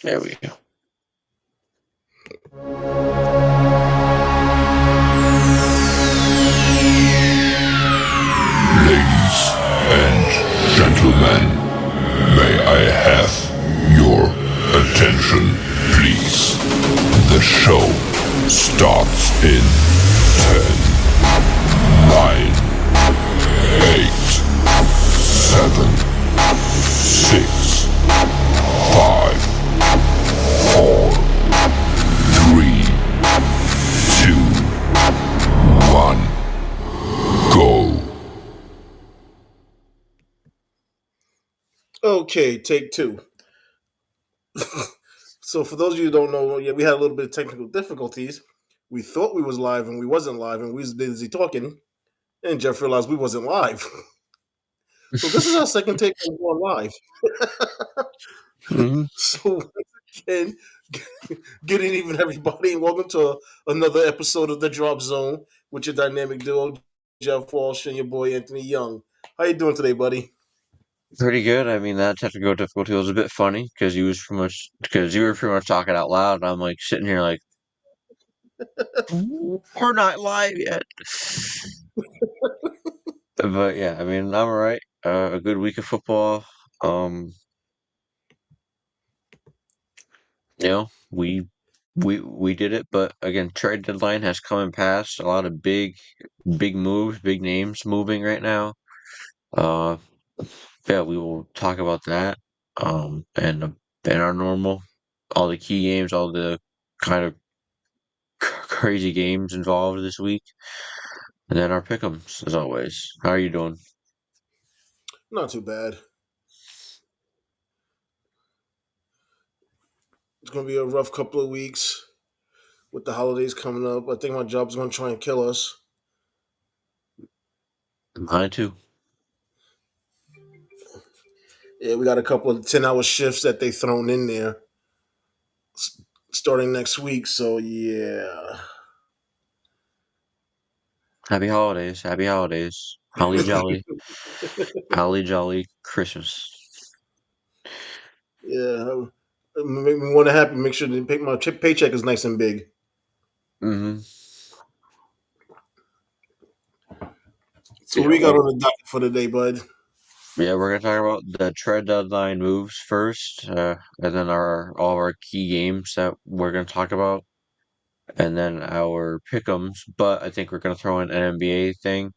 There we go. Ladies and gentlemen, may I have your attention, please? The show starts in 10, 9, 8, 7, 6, 5, 4, 3, 2, 1, go. Okay, take two. So for those of you who don't know, yeah, we had a little bit of technical difficulties. We thought we was live and we wasn't live, and we was busy talking, and Jeff realized we wasn't live. So this is our second take on going live. Mhm. So once again, good evening, everybody, and welcome to another episode of the Drop Zone with your dynamic duo, Jeff Walsh and your boy Anthony Young. How you doing today, buddy? Pretty good. I mean, that technical difficulty was a bit funny because you were pretty much talking out loud, and I'm like sitting here like, we're not live yet. But yeah, I mean, I'm alright. A good week of football. Um, you know, we did it, but again, trade deadline has come and passed. A lot of big moves, big names moving right now. Uh, yeah, we will talk about that. And our normal, all the key games, all the kind of crazy games involved this week, and then our pick'ems as always. How are you doing? Not too bad. It's gonna be a rough couple of weeks with the holidays coming up. I think my job's gonna try and kill us. Mine too. Yeah, we got a couple of 10-hour shifts that they thrown in there starting next week. So yeah, Happy holidays. Happy holidays. Holly jolly Christmas. yeah. Make me want to happy. Make sure the my paycheck is nice and big. Mm-hmm. So what Yeah, we got well, on the docket for today, bud? yeah, we're gonna talk about the trade deadline moves first, and then our all of our key games that we're gonna talk about, and then our pick'ems. But I think we're gonna throw in an NBA thing.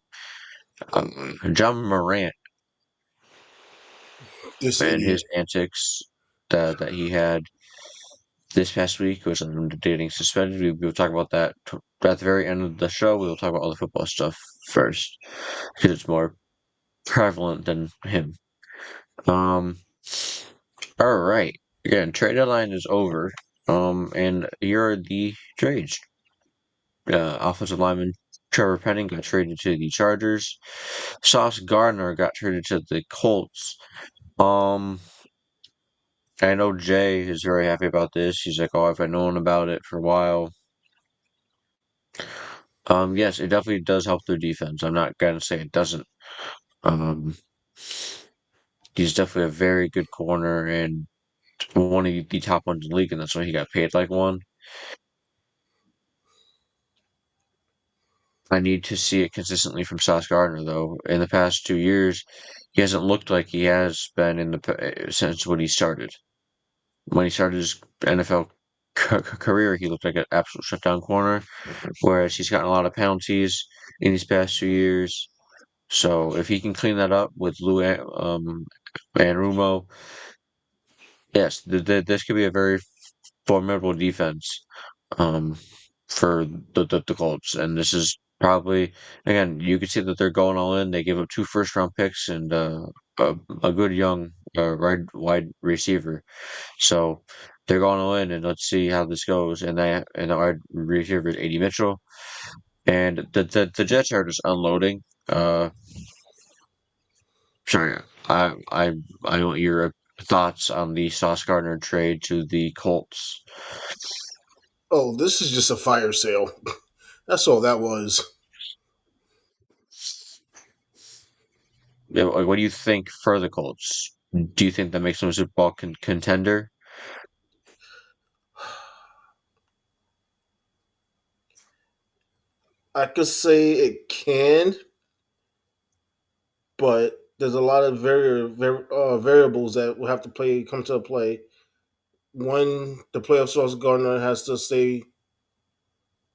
John Morant This and idiot. his antics that he had this past week was dating suspended. We will talk about that at the very end of the show. We will talk about all the football stuff first because it's more prevalent than him. Um, all right. Again, trade deadline is over. And here are the trades. Offensive lineman Trevor Penning got traded to the Chargers. Sauce Gardner got traded to the Colts. Um, I know Jay is very happy about this. He's like, "Oh, I've known about it for a while." Yes, it definitely does help their defense. I'm not gonna say it doesn't. Um, he's definitely a very good corner and one of the top ones in the league, and that's why he got paid like one. I need to see it consistently from Sauce Gardner, though. In the past 2 years, he hasn't looked like he has been since when he started. When he started his NFL career, he looked like an absolute shutdown corner, whereas he's gotten a lot of penalties in these past 2 years. So if he can clean that up with Rumo, yes, this could be a very formidable defense um, for the Colts. And this is probably, again, you can see that they're going all in. They gave up two first-round picks and a good young wide receiver. So they're going all in, and let's see how this goes. And the wide receiver is AD Mitchell. And the Jets are just unloading. Sorry, I want your thoughts on the Sauce Gardner trade to the Colts. Oh, this is just a fire sale. That's all that was. Yeah, like, what do you think for the Colts? Do you think that makes them a Super Bowl contender? I could say it can, but there's a lot of variables that will have to come to play. One, the playoff Sauce Gardner has to stay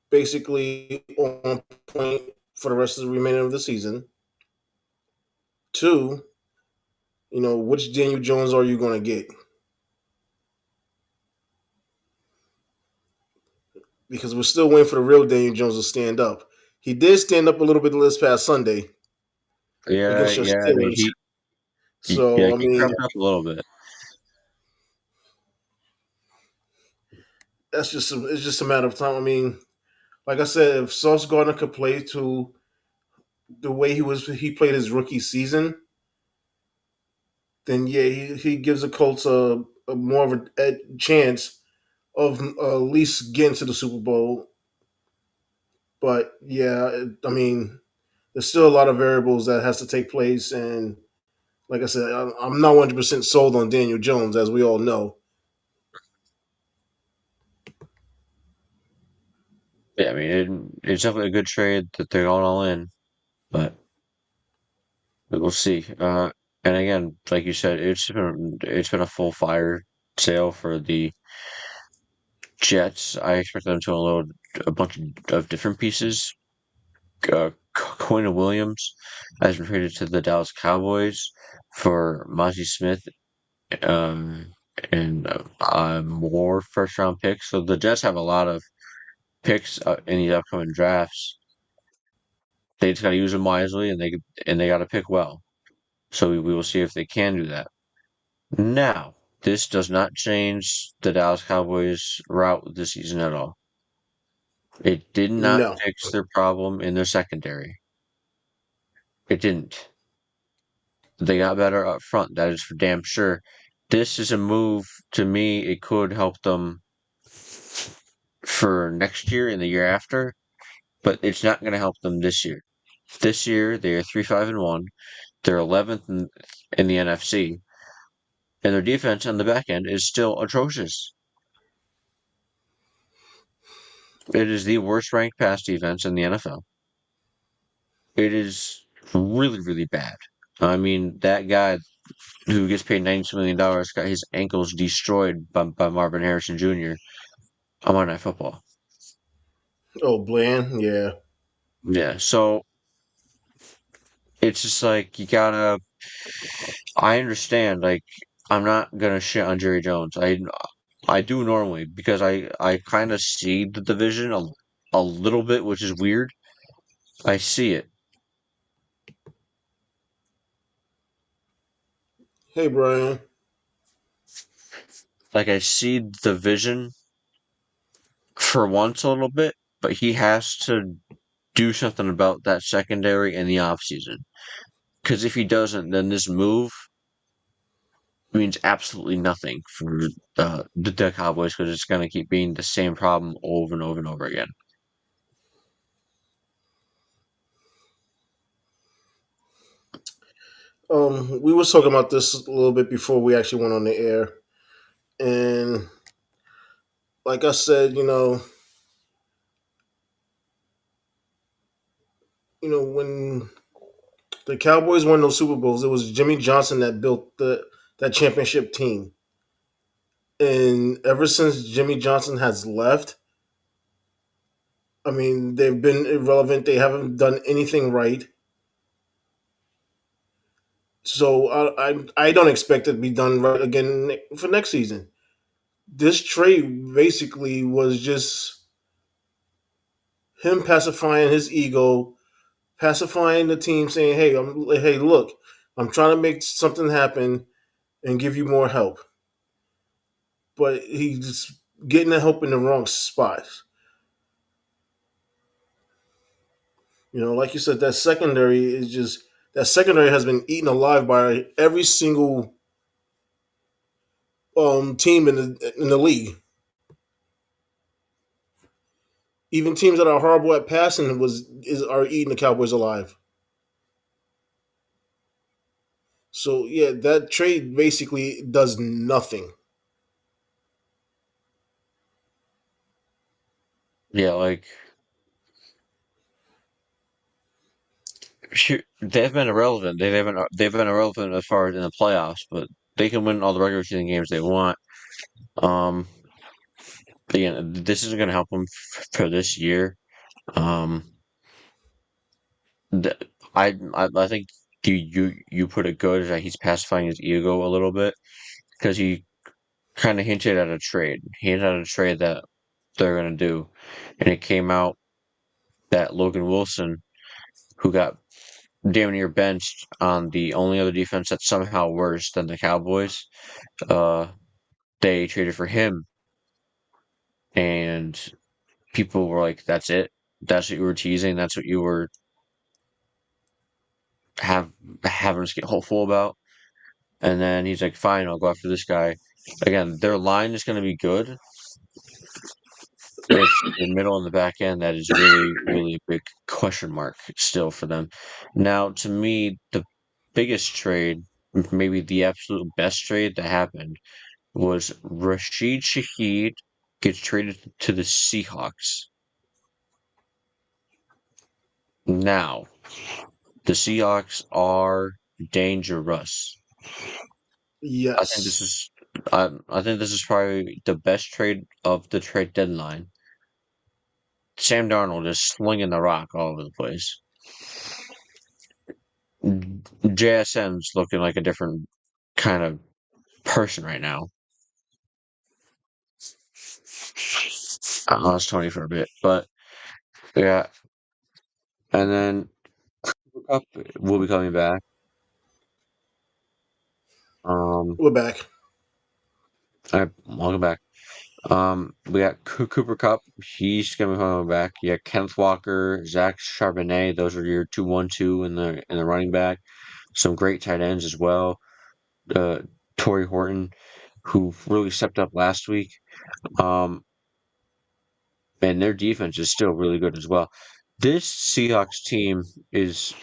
basically on point for the rest of the remainder of the season. Two, which Daniel Jones are you going to get? Because we're still waiting for the real Daniel Jones to stand up. He did stand up a little bit this past Sunday Yeah, against your yeah. I mean, Steelers. yeah, So, I he mean, crept up a little bit. it's just a matter of time. I mean, like I said, if Sauce Gardner could play to the way he played his rookie season, then yeah, he gives the Colts a more of a chance of at least getting to the Super Bowl. But yeah, I mean, there's still a lot of variables that has to take place, and like I said, I'm not 100% sold on Daniel Jones, as we all know. Yeah, I mean, it's definitely a good trade that they're going all in, but we'll see. And again, like you said, it's been a full fire sale for the Jets. I expect them to unload a bunch of different pieces. Quinn Williams has been traded to the Dallas Cowboys for Mozzie Smith um, and more first round picks. So the Jets have a lot of picks in the upcoming drafts. They just got to use them wisely, and they got to pick well. So we will see if they can do that. Now, this does not change the Dallas Cowboys' route this season at all. It did not No, fix their problem in their secondary. It didn't. They got better up front. That is for damn sure. This is a move to me. It could help them for next year and the year after, but it's not going to help them this year. This year they are 3-5-1. They're 11th in the NFC, and their defense on the back end is still atrocious. It is the worst ranked pass defense in the NFL. It is really, really bad. I mean, that guy who gets paid $92 million got his ankles destroyed by Marvin Harrison Jr. on Monday Night Football. oh Bland, yeah. Yeah, so it's just like you gotta. I understand. Like, I'm not gonna shit on Jerry Jones. I do normally because I kind of see the division a little bit, which is weird. I see it. Hey, Brian. Like I see the vision for once a little bit, but he has to do something about that secondary in the offseason. Because if he doesn't, then this move means absolutely nothing for the Cowboys because it's going to keep being the same problem over and over and over again. We was talking about this a little bit before we actually went on the air, and like I said, when the Cowboys won those Super Bowls, it was Jimmy Johnson that built that championship team. And ever since Jimmy Johnson has left, I mean, they've been irrelevant. They haven't done anything right. So I don't expect it to be done right again for next season. This trade basically was just him pacifying his ego, pacifying the team, saying, "Hey, look, I'm trying to make something happen and give you more help." But he's just getting the help in the wrong spot. Like you said, that secondary has been eaten alive by every single team in the league. Even teams that are horrible at passing are eating the Cowboys alive. So yeah, that trade basically does nothing. Yeah, like they've been irrelevant. They've been irrelevant as far as in the playoffs, but they can win all the regular season games they want. Um, again, this isn't going to help them for this year. Um, the, I think you put it good that he's pacifying his ego a little bit because he kind of hinted at a trade. He hinted at a trade that they're going to do, and it came out that Logan Wilson, who got damn near benched on the only other defense that's somehow worse than the Cowboys, uh, they traded for him, and people were like, "That's it. That's what you were teasing. That's what you were have having us get hopeful about." And then he's like, "Fine, I'll go after this guy." Again, their line is going to be good. It's the middle and the back end that is really, really a big question mark still for them. Now, to me, the biggest trade, maybe the absolute best trade that happened, was Rashid Shaheed gets traded to the Seahawks. Now, the Seahawks are dangerous. I think this Yes. is I think this is probably the best trade of the trade deadline. Sam Darnold is slinging the rock all over the place. JSN's looking like a different kind of person right now. I lost Tony for a bit, but yeah. And then Cooper Cup will be coming back. Um, We're back. welcome back. We got Cooper Cup. He's gonna be coming back. You got Kenneth Walker, Zach Charbonnet. Those are your 2-1-2 in the running back. Some great tight ends as well. Uh, Torrey Horton, who really stepped up last week. Um, and their defense is still really good as well. This Seahawks team is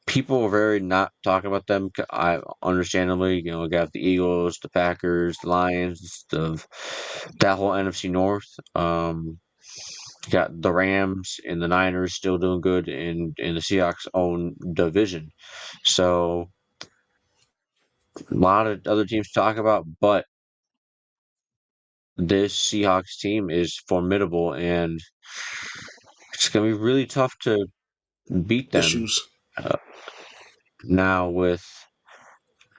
people are very not talking about them. I understandably, we got the Eagles, the Packers, the Lions, that whole NFC North. You got the Rams and the Niners still doing good in the Seahawks' own division. So a lot of other teams to talk about, but this Seahawks team is formidable, and it's gonna be really tough to beat them Issues. uh, now with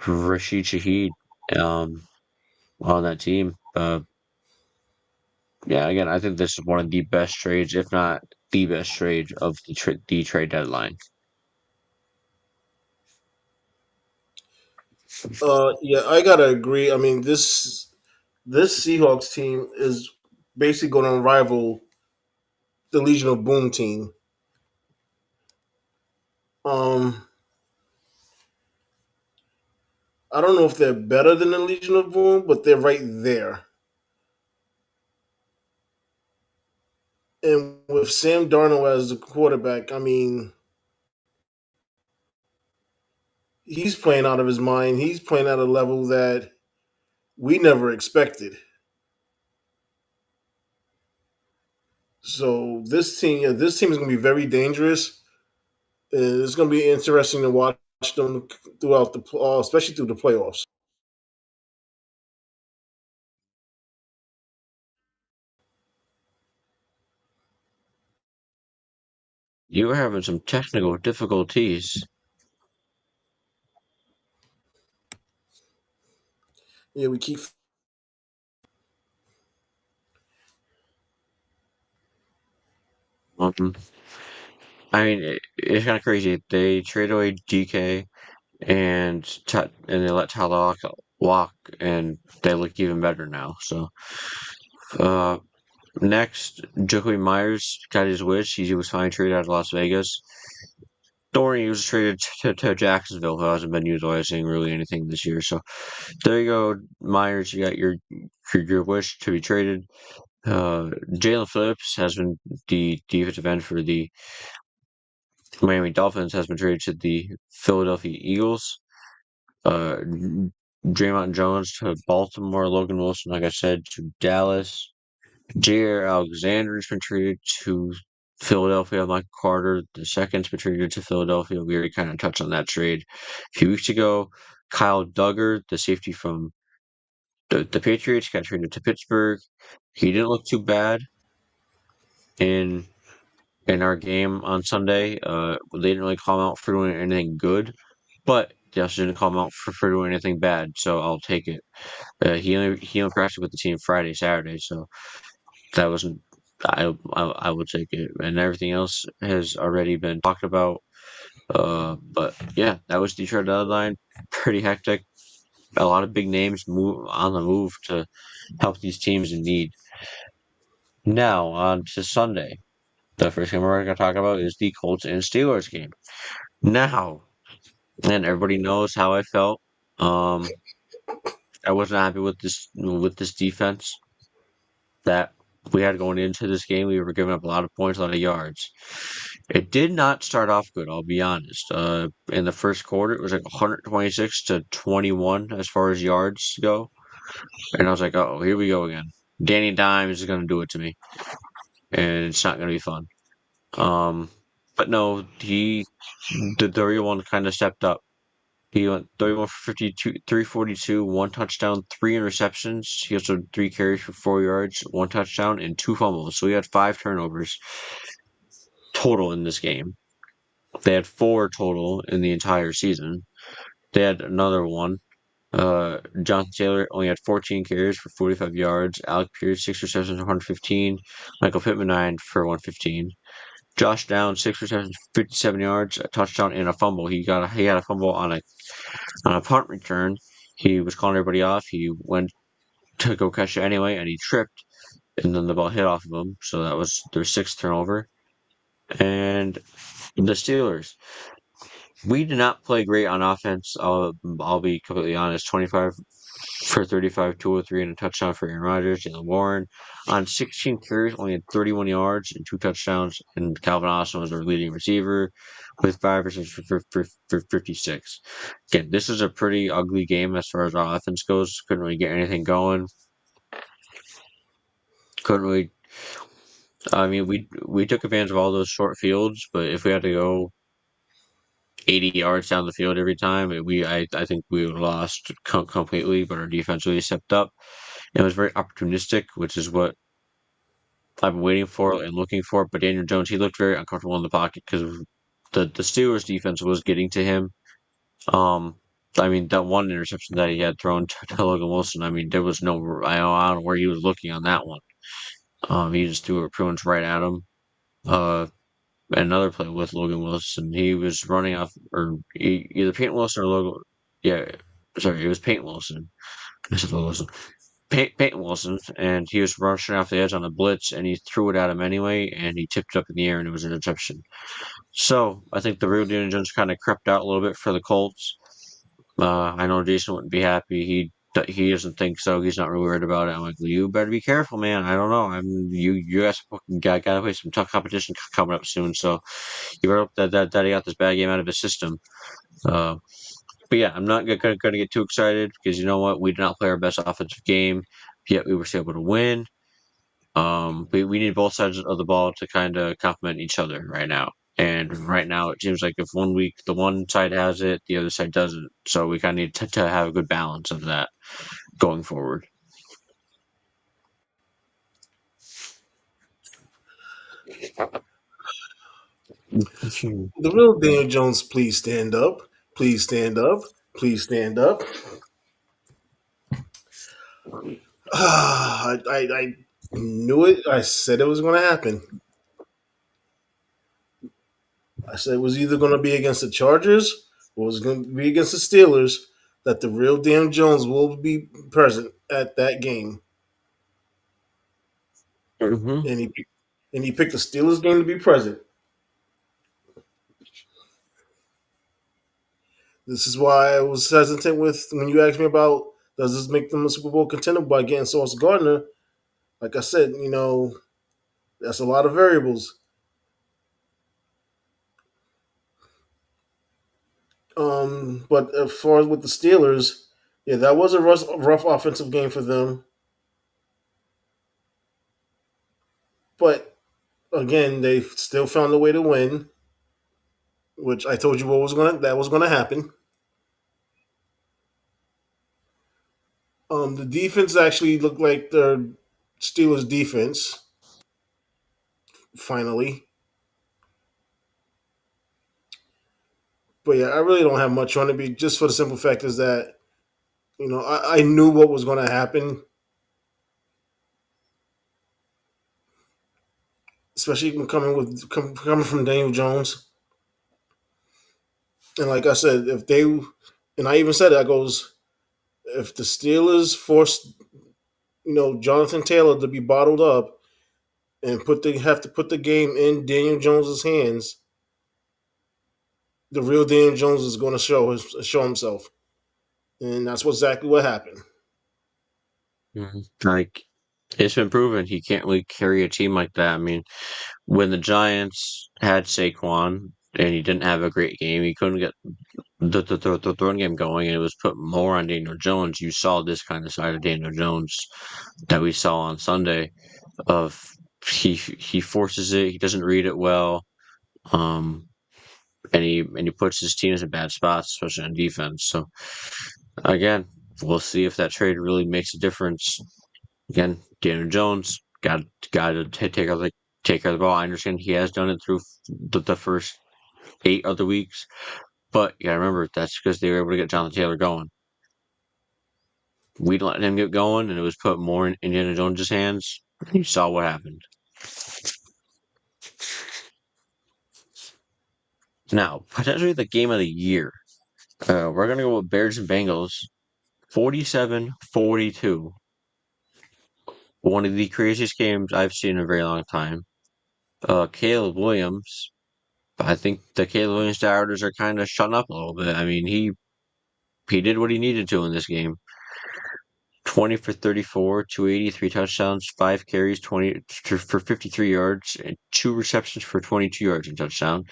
Rashid Shaheed on that team. Yeah, again, I think this is one of the best trades, if not the best trade of the trade deadline. Yeah, I gotta agree. I mean, this Seahawks team is basically going to rival the Legion of Boom team. Um, I don't know if they're better than the Legion of Boom, but they're right there. And with Sam Darnold as the quarterback, I mean, he's playing out of his mind. He's playing at a level that we never expected. So this team is going to be very dangerous. It's going to be interesting to watch them throughout especially through the playoffs. You were having some technical difficulties. Yeah, we keep. Um, I mean, it's kind of crazy. They trade away DK and they let Tyler walk, and they look even better now. So, uh, next, Jacoby Myers got his wish. He was finally traded out of Las Vegas. Thorny was traded to Jacksonville, who hasn't been utilizing really anything this year. So there you go, Myers. You got your wish to be traded. Jalen Phillips has been the defensive end for the Miami Dolphins has been traded to the Philadelphia Eagles. Draymond Jones to Baltimore. Logan Wilson, like I said, to Dallas. Jair Alexander has been traded to Philadelphia, Michael Carter, the second's been traded to Philadelphia. We already kind of touched on that trade a few weeks ago. Kyle Duggar, the safety from the Patriots, got traded to Pittsburgh. He didn't look too bad in our game on Sunday. They didn't really call him out for doing anything good, but they also didn't call him out for doing anything bad. So I'll take it. He only practiced with the team Friday, Saturday, so that wasn't. I would take it, and everything else has already been talked about. But yeah, that was the trade deadline. Pretty hectic. A lot of big names move on the move to help these teams in need. Now on to Sunday. The first game we're going to talk about is the Colts and Steelers game. Now, and everybody knows how I felt. I wasn't happy with this defense that we had going into this game. We were giving up a lot of points, a lot of yards. It did not start off good, I'll be honest. In the first quarter, it was like 126 to 21 as far as yards go. And I was like, oh, here we go again. Danny Dimes is going to do it to me. And it's not going to be fun. But no, the real one kind of stepped up. He went 31 for 52, 342, one touchdown, three interceptions. He also had 3 carries for 4 yards, 1 touchdown, and 2 fumbles. So he had 5 turnovers total in this game. They had 4 total in the entire season. They had another one. Jonathan Taylor only had 14 carries for 45 yards. Alec Pierce, 6 receptions for 115. Michael Pittman, 9 for 115. Josh Downs, 6 receptions, 57 yards, a touchdown, and a fumble. He had a fumble on a punt return. He was calling everybody off. He went to go catch it anyway, and he tripped, and then the ball hit off of him. So that was their 6th turnover. And the Steelers, we did not play great on offense. I'll be completely honest. 25 for 35, 203, and a touchdown for Aaron Rodgers. Jaylen Warren on 16 carries only had 31 yards and 2 touchdowns. And Calvin Austin was our leading receiver with 5 receptions for 56. Again, this is a pretty ugly game as far as our offense goes. Couldn't really get anything going. Couldn't really. I mean, we took advantage of all those short fields, but if we had to go 80 yards down the field every time, I think we would have lost completely. But our defense really stepped up. It was very opportunistic, which is what I've been waiting for and looking for. But Daniel Jones, he looked very uncomfortable in the pocket because the Steelers defense was getting to him. I mean, that one interception that he had thrown to Logan Wilson, I mean, there was I don't know where he was looking on that one. He just threw it pretty much right at him. Another play with Logan Wilson, he was running off, or either Peyton Wilson or Logan. Yeah, sorry, it was Peyton Wilson. I said Logan Wilson. Peyton Wilson, and he was rushing off the edge on a blitz, and he threw it at him anyway, and he tipped it up in the air, and it was an interception. So I think the real Daniel Jones kind of crept out a little bit for the Colts. I know Jason wouldn't be happy. He doesn't think so. He's not really worried about it. I'm like, well, you better be careful, man. I don't know. You guys gotta play some tough competition coming up soon. So you better hope that he got this bad game out of his system. But yeah, I'm not going to get too excited because you know what? We did not play our best offensive game, yet we were still able to win. We need both sides of the ball to kind of complement each other right now. And right now, it seems like if 1 week the one side has it, the other side doesn't. So we kind of need to have a good balance of that going forward. The real Daniel Jones, please stand up. Please stand up. Please stand up. I knew it. I said it was going to happen. I said it was either going to be against the Chargers or it was going to be against the Steelers that the real Dan Jones will be present at that game. Mm-hmm. And he picked the Steelers game to be present. This is why I was hesitant with when you asked me about does this make them a Super Bowl contender by getting Sauce Gardner. Like I said, that's a lot of variables. But as far as with the Steelers, yeah, that was a rough offensive game for them. But again, they still found a way to win, which I told you that was gonna happen. The defense actually looked like the Steelers' defense finally. But yeah, I really don't have much on it, just for the simple fact is that I knew what was going to happen, especially when coming from Daniel Jones. And like I said, and I even said it, I goes, if the Steelers forced Jonathan Taylor to be bottled up and have to put the game in Daniel Jones's hands, the real Daniel Jones is going to show himself, and that's exactly what happened. Like, it's been proven he can't really carry a team like that. I mean, when the Giants had Saquon and he didn't have a great game, he couldn't get the throwing game going, and it was put more on Daniel Jones. You saw this kind of side of Daniel Jones that we saw on Sunday. Of he forces it, he doesn't read it well, um, and he puts his teams in bad spots, especially on defense. So again, we'll see if that trade really makes a difference. Again, Daniel Jones got to take care of the ball. I understand he has done it through the first 8 other weeks, but you gotta remember that's because they were able to get Jonathan Taylor going. We let him get going, and it was put more in Indiana Jones' hands. You saw what happened. Now, potentially the game of the year. We're going to go with Bears and Bengals. 47-42. One of the craziest games I've seen in a very long time. Caleb Williams. I think the Caleb Williams doubters are kind of shutting up a little bit. I mean, he did what he needed to in this game. 20 for 34, 283 touchdowns, 5 carries, 20 for 53 yards, and 2 receptions for 22 yards and touchdown.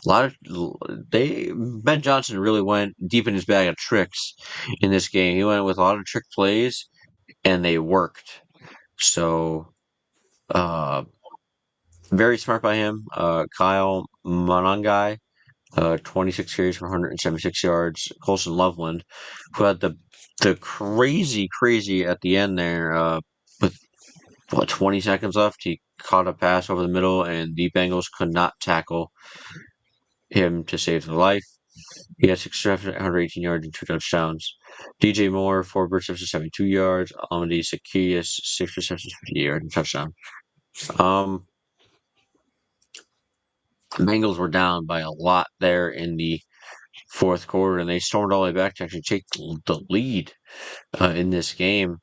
Ben Johnson really went deep in his bag of tricks in this game. He went with a lot of trick plays, and they worked. So, very smart by him. Kyle Monangai, 26 carries for 176 yards. Colson Loveland, who had the crazy at the end there, with 20 seconds left, he caught a pass over the middle, and the Bengals could not tackle him to save their life. He had 618 yards and 2 touchdowns. DJ Moore, 4 receptions, 72 yards. Amadi Zacchaeus, 6 receptions, 50 yards and touchdown. The Bengals were down by a lot there in the fourth quarter, and they stormed all the way back to actually take the lead in this game.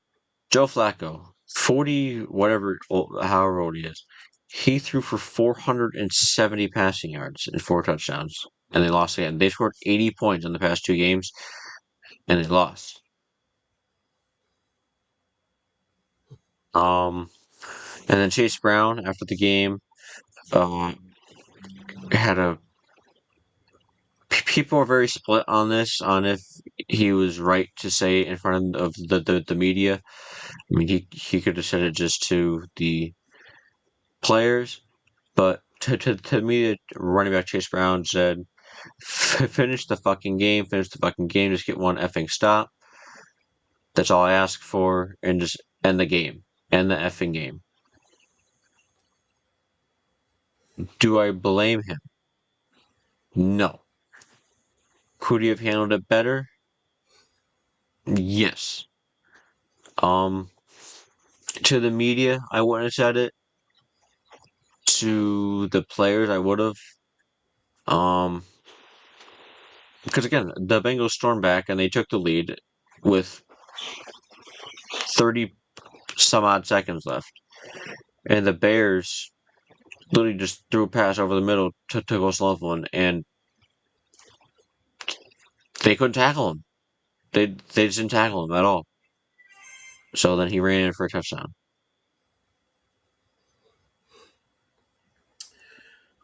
Joe Flacco, 40, however old he is, he threw for 470 passing yards and 4 touchdowns, and they lost again. They scored 80 points in the past 2 games, and they lost. And then Chase Brown, after the game, had a people are very split on this, on if he was right to say in front of the media. I mean, he could have said it just to the players, but to me, running back Chase Brown said, finish the fucking game, just get one effing stop. That's all I ask for, and just end the game, end the effing game. Do I blame him? No. Could he have handled it better? Yes. To the media, I wouldn't have said it. To the players, I would have. Because again, the Bengals stormed back and they took the lead with 30 some odd seconds left. And the Bears literally just threw a pass over the middle to Loveland, and they couldn't tackle him. They just didn't tackle him at all. So then he ran in for a touchdown.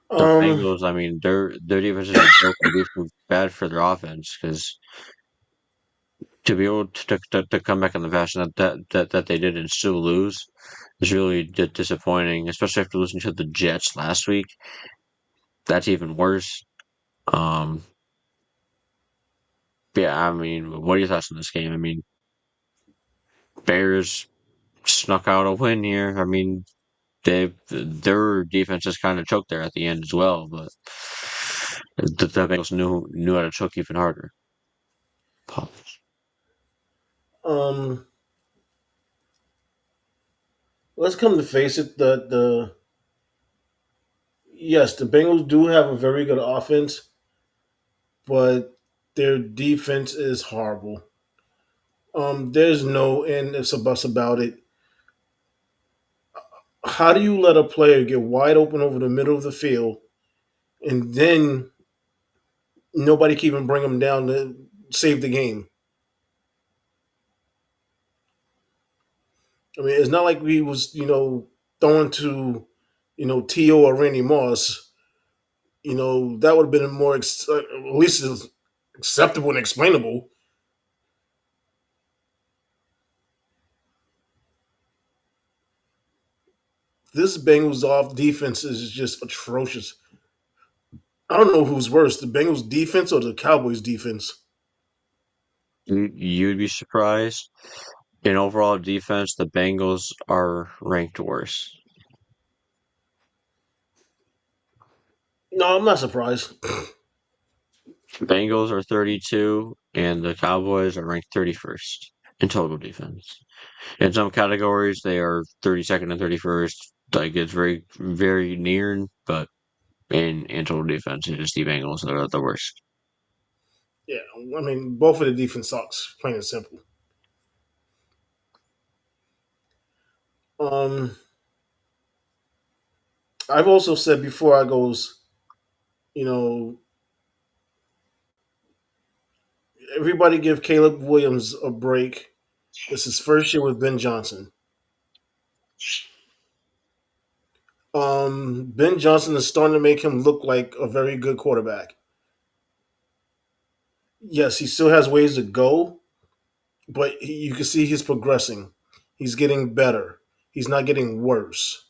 The Bengals, I mean, their defense is bad for their offense because to be able to come back in the fashion that they did and still lose is really disappointing, especially after losing to the Jets last week. That's even worse. Um, yeah, I mean, what are your thoughts on this game? I mean, Bears snuck out a win here. I mean, their defense just kind of choked there at the end as well, but the Bengals knew how to choke even harder. Um, let's come to face it. The Yes, the Bengals do have a very good offense, but their defense is horrible. There's no and ifs or buts about it. How do you let a player get wide open over the middle of the field and then nobody can even bring him down to save the game? I mean, it's not like we was throwing to T.O. or Randy Moss. That would have been more at least acceptable and explainable. This Bengals off defense is just atrocious. I don't know who's worse, the Bengals defense or the Cowboys defense. You'd be surprised. In overall defense, the Bengals are ranked worse. No, I'm not surprised. The Bengals are 32, and the Cowboys are ranked 31st in total defense. In some categories, they are 32nd and 31st. Like it's very, very near, but in total defense, it's just the Bengals that are the worst. Yeah, I mean, both of the defense sucks, plain and simple. Um, I've also said before I goes, you know, everybody give Caleb Williams a break. It's his first year with Ben Johnson. Ben Johnson is starting to make him look like a very good quarterback. Yes, he still has ways to go, but you can see he's progressing. He's getting better. He's not getting worse.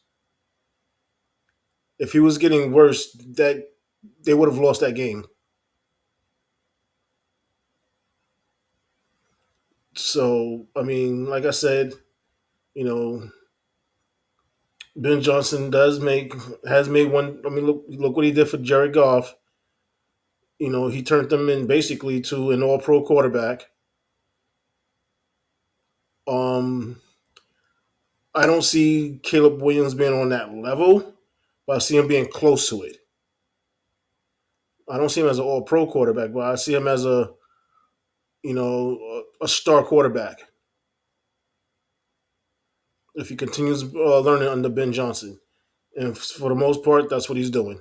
If he was getting worse, that they would have lost that game. So, I mean, like I said, you know, Ben Johnson has made one. I mean, look what he did for Jared Goff. He turned them in basically to an All Pro quarterback. Um, I don't see Caleb Williams being on that level, but I see him being close to it. I don't see him as an All Pro quarterback, but I see him as a star quarterback if he continues learning under Ben Johnson. And for the most part, that's what he's doing.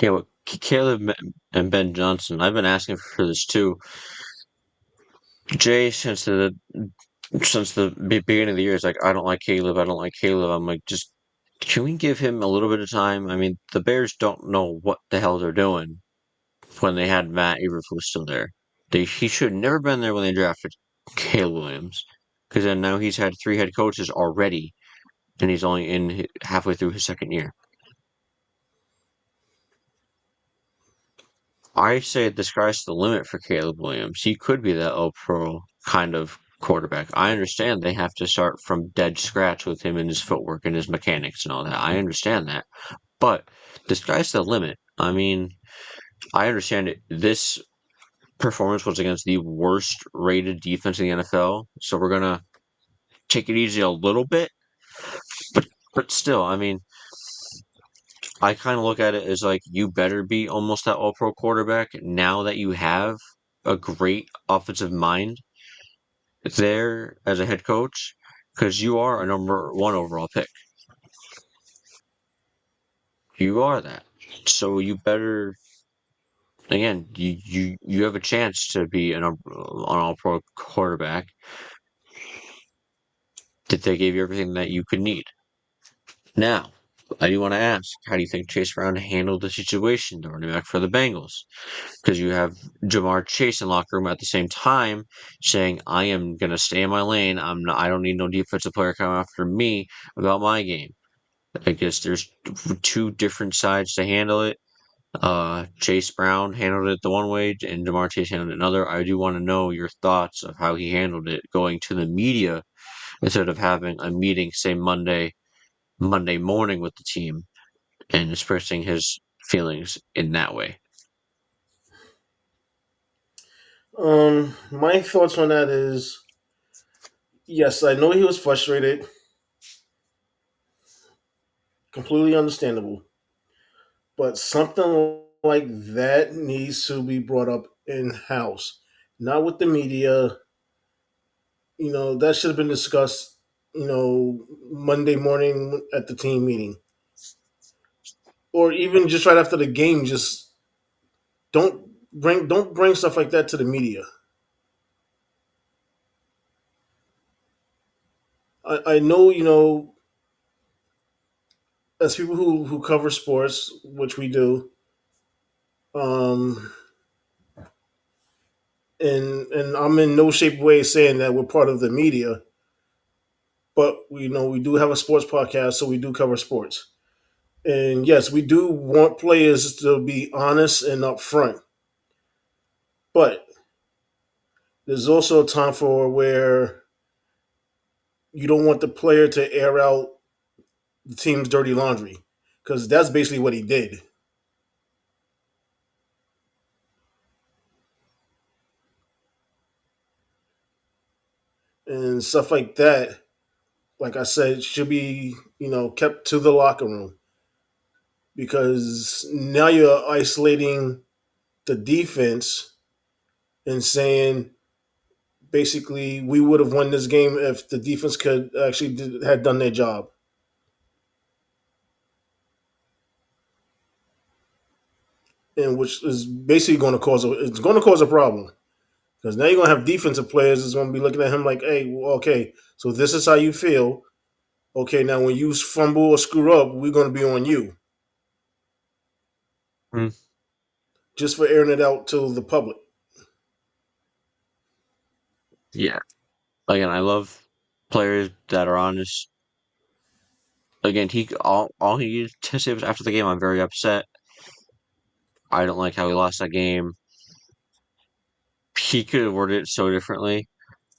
Yeah, well, Caleb and Ben Johnson, I've been asking for this too. Jay, since the beginning of the year, is like, I don't like Caleb. I don't like Caleb. I'm like, just can we give him a little bit of time? I mean, the Bears don't know what the hell they're doing when they had Matt Eberflus still there. He should have never been there when they drafted Caleb Williams, because then now he's had three head coaches already, and he's only halfway through his second year. I say the sky's the limit for Caleb Williams. He could be that All Pro kind of quarterback. I understand they have to start from dead scratch with him and his footwork and his mechanics and all that. I understand that. But the sky's the limit. I mean, I understand it. This performance was against the worst rated defense in the NFL. So we're gonna take it easy a little bit. But still, I mean, I kind of look at it as like you better be almost that all pro quarterback now that you have a great offensive mind there as a head coach because you are a number one overall pick. You are that. So you better again, you have a chance to be an all pro quarterback that they gave you everything that you could need. Now, I do want to ask, how do you think Chase Brown handled the situation, the running back for the Bengals? Because you have Jamar Chase in locker room at the same time saying, "I am gonna stay in my lane. I don't need no defensive player coming after me about my game." I guess there's two different sides to handle it. Chase Brown handled it the one way, and Jamar Chase handled it another. I do want to know your thoughts of how he handled it, going to the media instead of having a meeting, say Monday morning with the team, and expressing his feelings in that way. My thoughts on that is yes, I know he was frustrated, completely understandable, but something like that needs to be brought up in house, not with the media. That should have been discussed, Monday morning at the team meeting, or even just right after the game. Just don't bring stuff like that to the media. I know, as people who cover sports, which we do, um, and I'm in no shape way saying that we're part of the media, but we do have a sports podcast, so we do cover sports. And yes, we do want players to be honest and upfront, but there's also a time for where you don't want the player to air out the team's dirty laundry, because that's basically what he did. And stuff like that, like I said, should be kept to the locker room, because now you're isolating the defense and saying basically we would have won this game if the defense could actually had done their job, and which is basically going to cause a problem, because now you're going to have defensive players that's going to be looking at him like, hey, well, okay, so this is how you feel. Okay, now when you fumble or screw up, we're going to be on you, Hmm. just for airing it out to the public. Yeah. Again, I love players that are honest. Again, all he needed to say was after the game, "I'm very upset. I don't like how we lost that game." He could have worded it so differently.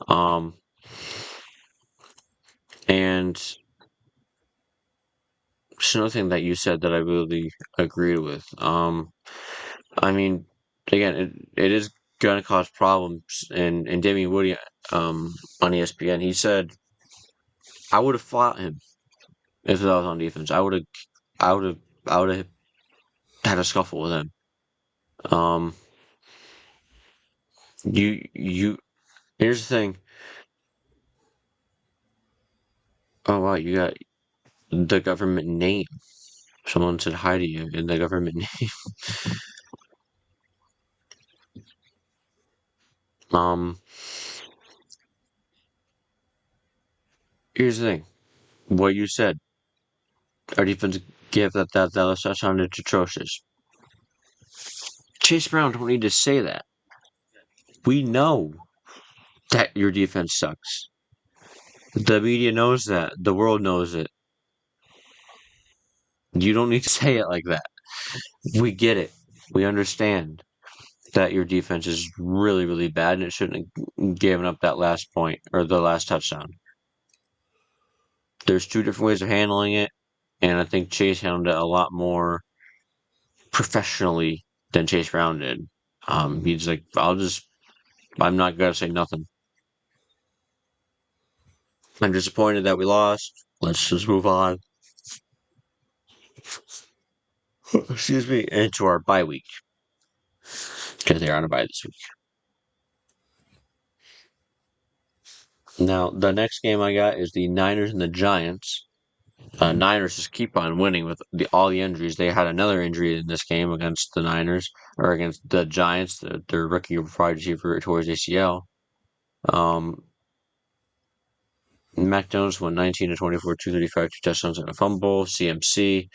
Um, and it's another thing that you said that I really agreed with. I mean, again, it is gonna cause problems. And Damien Woody, on ESPN, he said, "I would have fought him if I was on defense. I would have, I would have had a scuffle with him." Um, you. Here's the thing. Oh wow, you got the government name. Someone said hi to you in the government name. Um, here's the thing. What you said. Our defense gave that last touchdown. It's atrocious. Chase Brown don't need to say that. We know that your defense sucks. The media knows that. The world knows it. You don't need to say it like that. We get it. We understand that your defense is really, really bad and it shouldn't have given up that last point or the last touchdown. There's two different ways of handling it, and I think Chase handled it a lot more professionally than Chase Brown did. He's like, I'm not gonna say nothing. I'm disappointed that we lost. Let's just move on. Excuse me, into our bye week because they're on a bye this week. Now, the next game I got is the Niners and the Giants. Niners just keep on winning with all the injuries. They had another injury in this game against the Niners or against the Giants. Their rookie wide receiver towards ACL. Um, Mac Jones went 19 to 24, 235, 2 touchdowns and a fumble. CMC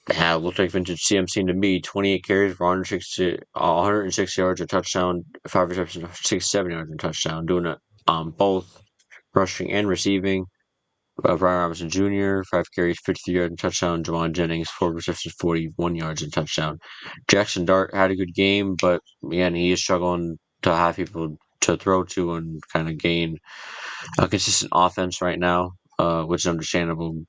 looked like vintage CMC to me. 28 carries for 106 yards, a touchdown, 5 receptions, 67 yards, and a touchdown. Doing it both rushing and receiving. Brian Robinson Jr., 5 carries, 53 yards and touchdown. Jawan Jennings, 4 receptions, 41 yards and touchdown. Jackson Dart had a good game, but again, he is struggling to have people to throw to and kind of gain a consistent offense right now, which is understandable.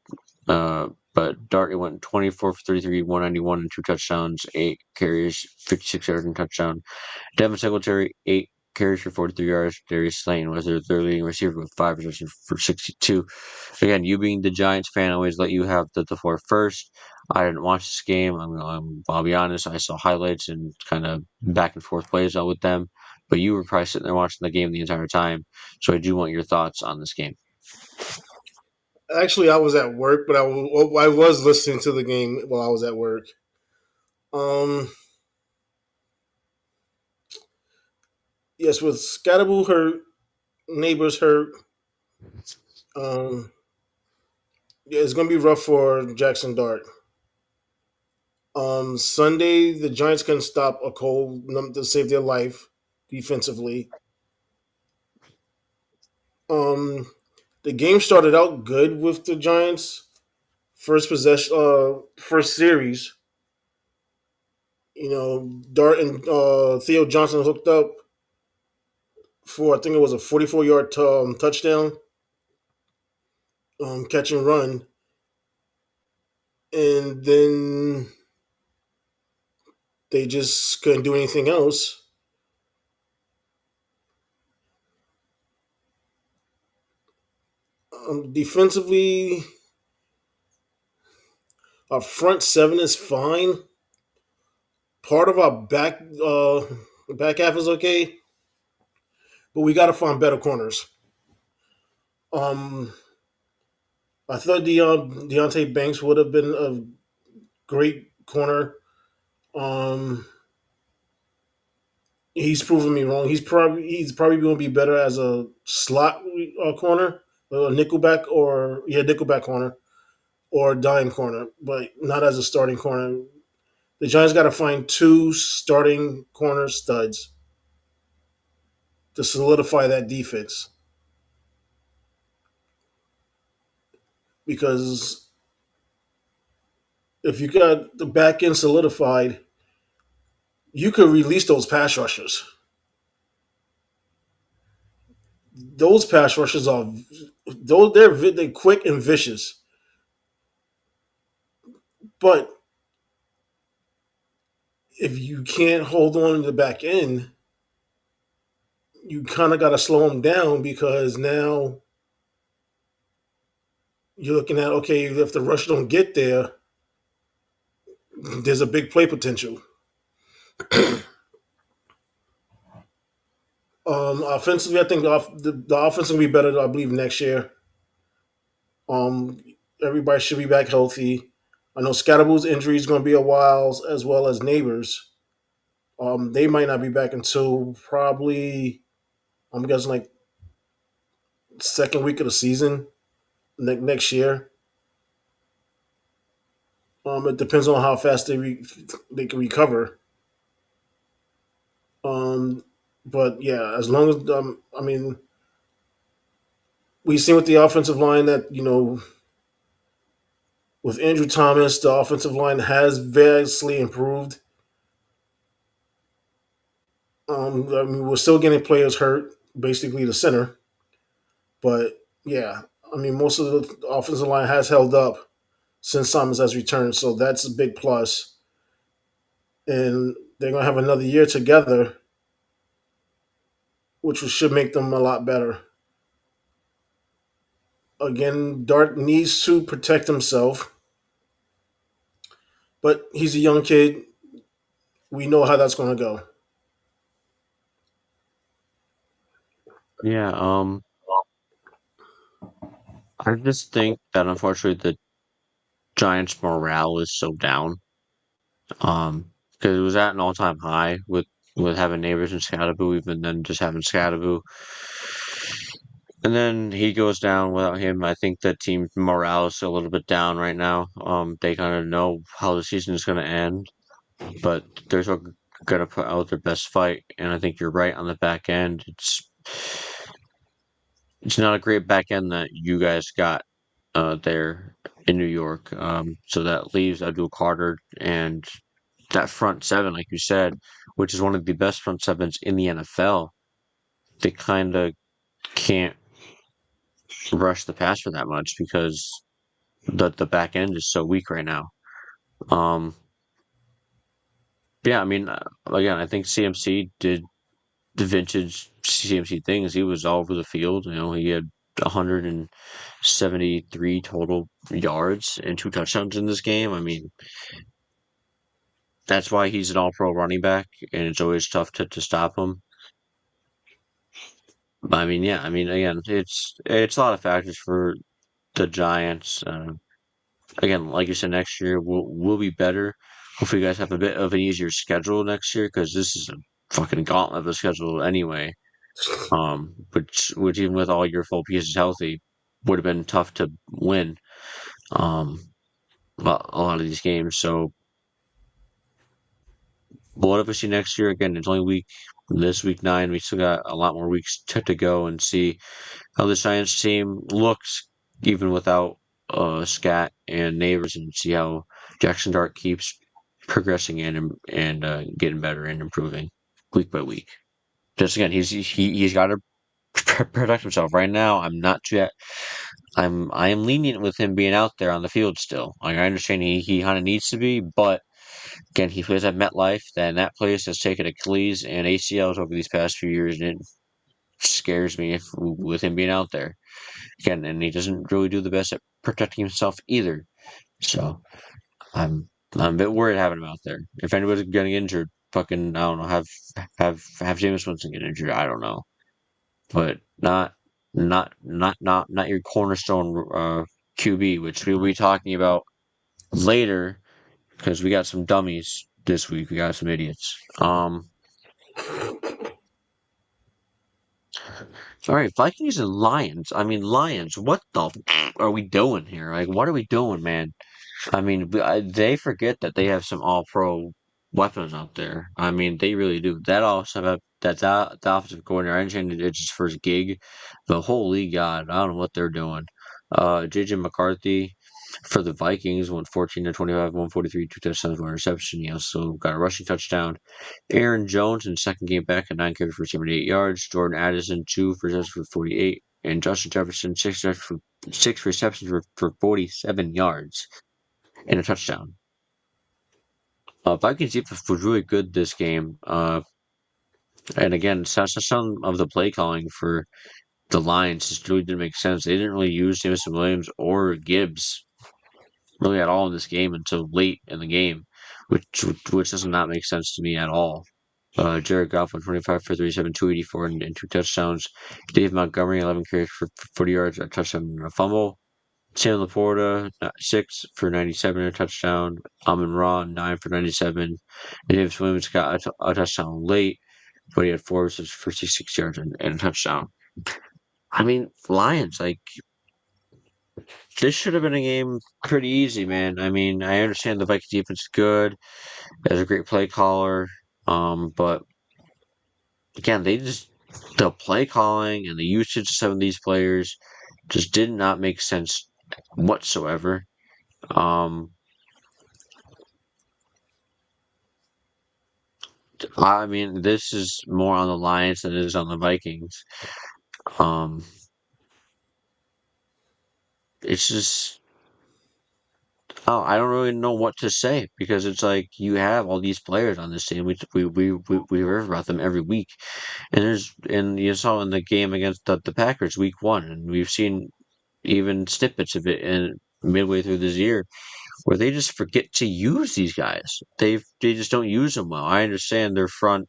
But Dart went 24 for 33, 191 and 2 touchdowns, 8 carries, 56 yards and touchdown. Devin Singletary, 8 carries for 43 yards. Darius Slayton was their third leading receiver with 5 receptions for 62. Again, you being the Giants fan, I always let you have the floor first. I didn't watch this game. I'll be honest. I saw highlights and kind of back and forth plays out with them. But you were probably sitting there watching the game the entire time. So I do want your thoughts on this game. Actually, I was at work, but I was listening to the game while I was at work. Um, yes, with Scatterbull hurt, Neighbors hurt. Yeah, it's gonna be rough for Jackson Dart. Sunday, the Giants can stop a cold to save their life defensively. Um, the game started out good with the Giants. First possession, first series. Dart and Theo Johnson hooked up for, I think it was a 44-yard touchdown, catch and run, and then they just couldn't do anything else. Defensively, our front seven is fine. Part of our back half is okay, but we got to find better corners. Um, I thought Deontay Banks would have been a great corner. Um, he's proven me wrong. He's probably going to be better as a slot corner, a nickelback corner or dime corner, but not as a starting corner. The Giants got to find two starting corner studs to solidify that defense, because if you got the back end solidified, you could release those pass rushers. Those pass rushers are they're quick and vicious, but if you can't hold on to the back end, you kind of got to slow them down, because now you're looking at, okay, if the rush don't get there, there's a big play potential. Offensively, I think the offense will be better, I believe, next year. Um, Everybody should be back healthy. I know Scatterbull's injury is going to be a while, as well as Neighbors. They might not be back until probably, I'm guessing, like second week of the season next year. It depends on how fast they can recover. Um, but yeah, as long as I mean, we've seen with the offensive line that, with Andrew Thomas, the offensive line has vastly improved. I mean, we're still getting players hurt, basically the center, but yeah, I mean, most of the offensive line has held up since Thomas has returned, so that's a big plus. And they're gonna have another year together, which should make them a lot better. Again, Dart needs to protect himself, but he's a young kid. We know how that's going to go. Yeah, I just think that unfortunately the Giants' morale is so down. Because it was at an all-time high with having Neighbors and Scatterboo, even then just having Scatterboo. And then he goes down without him. I think the team morale is a little bit down right now. They kind of know how the season is going to end, but they're still going to put out their best fight. And I think you're right on the back end. It's not a great back end that you guys got there in New York. So that leaves Abdul Carter and that front seven, like you said, which is one of the best front sevens in the NFL. They kind of can't rush the passer that much because the back end is so weak right now. Um, yeah, I mean, again, I think CMC did the vintage CMC things. He was all over the field. He had 173 total yards and 2 touchdowns in this game. I mean, that's why he's an all-pro running back, and it's always tough to stop him. But I mean, yeah, I mean, again, it's a lot of factors for the Giants. Again, like you said, next year we'll be better. Hopefully, you guys have a bit of an easier schedule next year because this is a fucking gauntlet of a schedule anyway. Which even with all your full pieces healthy, would have been tough to win. Um, a lot of these games. So what if we see next year again? It's only week 9. We still got a lot more weeks to go and see how the Giants team looks, even without Scat and Neighbors, and see how Jackson Dart keeps progressing and getting better and improving week by week. Just again, he's got to protect himself. Right now, I'm not too. I am lenient with him being out there on the field still. Like I understand he kind of needs to be, but again, he plays at MetLife. Then that place has taken Achilles and ACLs over these past few years, and it scares me with him being out there again. And he doesn't really do the best at protecting himself either. So I'm a bit worried having him out there. If anybody's getting injured, fucking I don't know, have Jameis Winston get injured. I don't know, but not your cornerstone QB, which we'll be talking about later because we got some dummies this week. We got some idiots. All right, Vikings and Lions. I mean, Lions. What the are we doing here? Like, what are we doing, man? I mean, they forget that they have some all-pro weapons out there. I mean, they really do. That also the offensive coordinator. I understand it's his first gig, but holy God, I don't know what they're doing. JJ McCarthy for the Vikings went 14 to 25, 143, 2 touchdowns, 1 interception. He also got a rushing touchdown. Aaron Jones in second game back at 9 carries for 78 yards. Jordan Addison 2 receptions for 48, and Justin Jefferson 6 receptions for 47 yards and a touchdown. Vikings defense was really good this game. And again, some of the play calling for the Lions just really didn't make sense. They didn't really use Jameson Williams or Gibbs really at all in this game until late in the game, which does not make sense to me at all. Jared Goff went 25 for 37, 284, and 2 touchdowns. Dave Montgomery, 11 carries for 40 yards, a touchdown and a fumble. Sam Laporta, 6 for 97 and a touchdown. Amon Ra, 9 for 97. And James Williams got a touchdown late, but he had 4 for 66 yards and a touchdown. I mean, Lions, like, this should have been a game pretty easy, man. I mean, I understand the Vikings defense is good. There's a great play caller. But again, the play calling and the usage of some of these players just did not make sense whatsoever. I mean, this is more on the Lions than it is on the Vikings. Um, it's just, oh, I don't really know what to say because it's like you have all these players on this team. We hear about them every week, and you saw in the game against the Packers week 1, and we've seen even snippets of it in midway through this year where they just forget to use these guys. They just don't use them well. I understand their front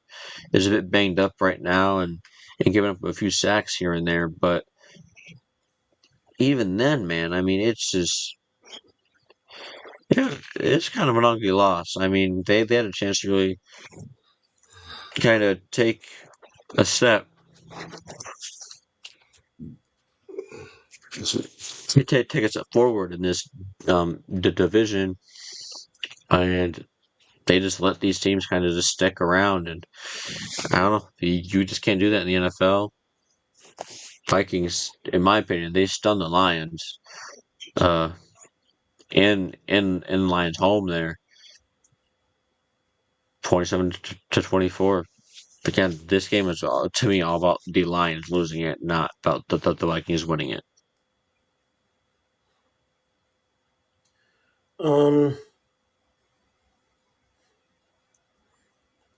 is a bit banged up right now and giving up a few sacks here and there, but even then, man, I mean, it's kind of an ugly loss. I mean, they had a chance to really kind of take a step take a step forward in this division, and they just let these teams kind of just stick around. And I don't know, you just can't do that in the NFL. Vikings, in my opinion, they stunned the Lions, in Lions home there, 27 to 24. Again, this game is to me all about the Lions losing it, not about the Vikings winning it. Um,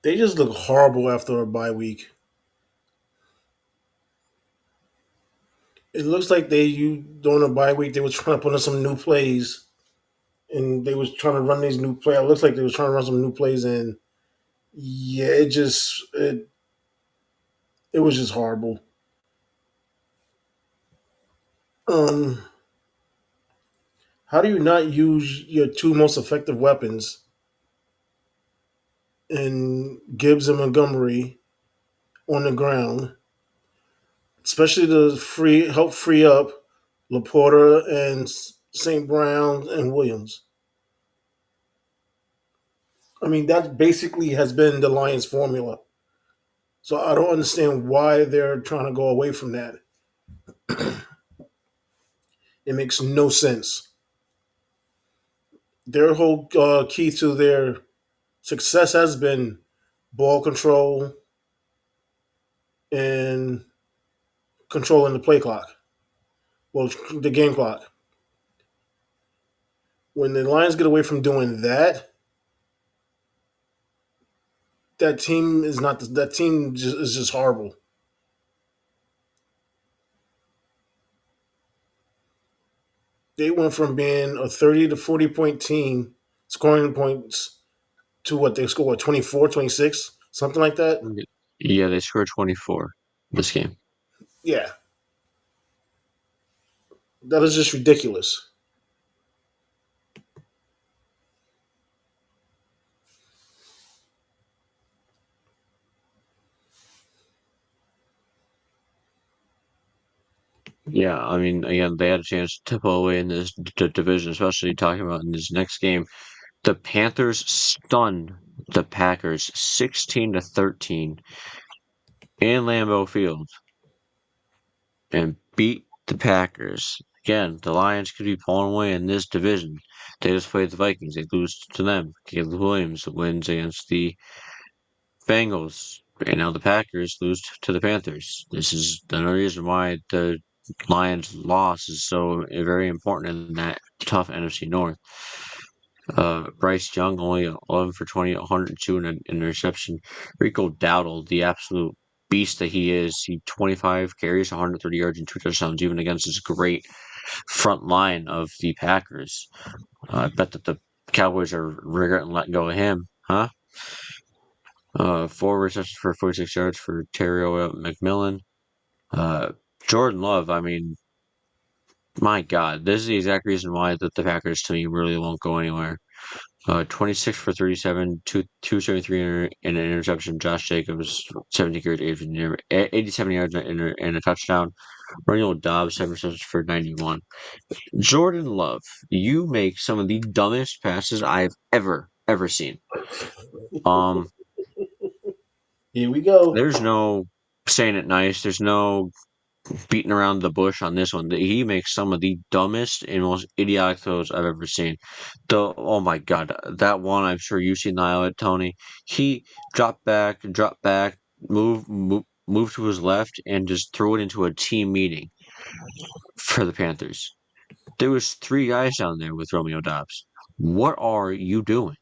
they just look horrible after a bye week. It looks like during a bye week they were trying to put in some new plays, and they was trying to run these new plays. It looks like they was trying to run some new plays, and yeah, it was just horrible. Um, how do you not use your two most effective weapons in Gibbs and Montgomery on the ground, especially to help free up Laporta and St. Brown and Williams? I mean, that basically has been the Lions' formula. So I don't understand why they're trying to go away from that. It makes no sense. Their whole key to their success has been ball control and controlling the play clock. Well, the game clock. When the Lions get away from doing that, that team is not that team is just horrible. They went from being a 30 to 40 point team, scoring points, to what they scored 24, 26, something like that. Yeah, they scored 24 this game. Yeah, that is just ridiculous. Yeah, I mean, again, they had a chance to pull away in this division, especially talking about in this next game. The Panthers stunned the Packers 16-13 in Lambeau Field and beat the Packers. Again, the Lions could be pulling away in this division. They just played the Vikings. They lose to them. Caleb Williams wins against the Bengals. And now the Packers lose to the Panthers. This is another reason why the Lions' loss is so very important in that tough NFC North. Bryce Young only 11 for 20, 102 and an interception. Rico Dowdle, the absolute beast that he is, he 25 carries, 130 yards, and 2 touchdowns, even against this great front line of the Packers. I bet that the Cowboys are regretting letting go of him, huh? 4 receptions for 46 yards for Terry McMillan. Jordan Love, I mean, my God, this is the exact reason why the Packers to me really won't go anywhere. 26 for 37, 273 and an interception. Josh Jacobs, 70 carries, 87 yards and a touchdown. Ronald Dobbs, 7 receptions for 91. Jordan Love, you make some of the dumbest passes I've ever seen. Here we go. There's no saying it nice. There's no beating around the bush on this one. He makes some of the dumbest and most idiotic throws I've ever seen. Oh my God, that one I'm sure you've seen the highlight, Tony. He dropped back, move to his left, and just threw it into a team meeting for the Panthers. There was 3 guys down there with Romeo Dobbs. What are you doing?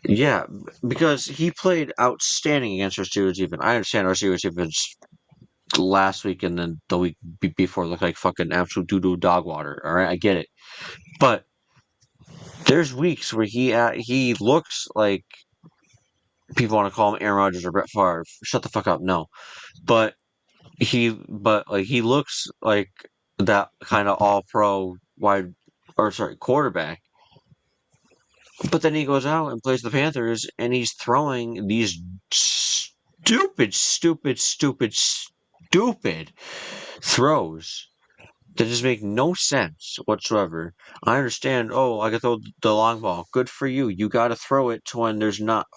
Yeah, because he played outstanding against our Steelers. Even I understand our Steelers defense last week and then the week before looked like fucking absolute doo-doo dog water. All right, I get it, but there's weeks where he looks like people want to call him Aaron Rodgers or Brett Favre. Shut the fuck up, no. But he looks like that kind of all-pro quarterback. But then he goes out and plays the Panthers, and he's throwing these stupid throws that just make no sense whatsoever. I understand. Oh, I can throw the long ball. Good for you. You got to throw it to when there's not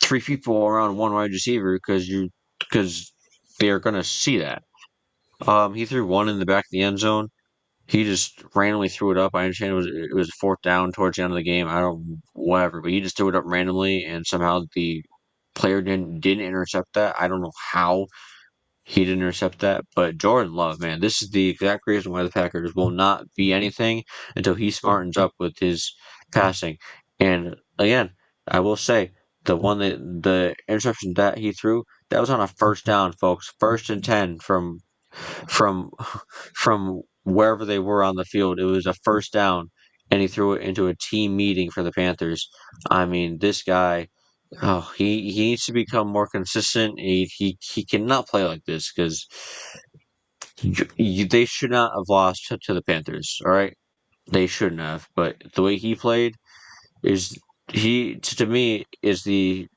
three people around one wide receiver because they're gonna see that. He threw one in the back of the end zone. He just randomly threw it up. I understand it was fourth down towards the end of the game. I don't whatever, but he just threw it up randomly, and somehow the player didn't intercept that. I don't know how he didn't intercept that. But Jordan Love, man, this is the exact reason why the Packers will not be anything until he smartens up with his passing. And again, I will say the interception that he threw, that was on a first down, folks. 1st and 10 from from wherever they were on the field. It was a first down, and he threw it into a team meeting for the Panthers. I mean, this guy. Oh, he needs to become more consistent. He cannot play like this because they should not have lost to the Panthers. All right, they shouldn't have. But the way he played is to me is the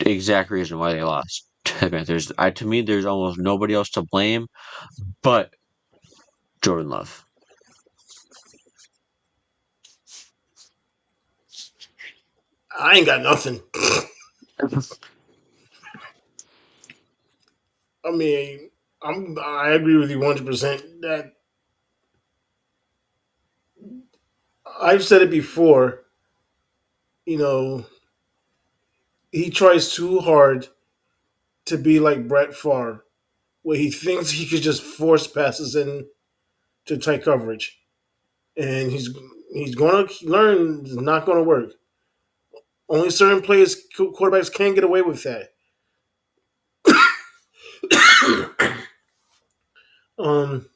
exact reason why they lost to the Panthers. To me, there's almost nobody else to blame but Jordan Love. I ain't got nothing. I mean, I agree with you 100%. That I've said it before. You know, he tries too hard to be like Brett Favre, where he thinks he could just force passes in to tight coverage, and he's going to learn it's not going to work. Only certain players, quarterbacks, can get away with that. um,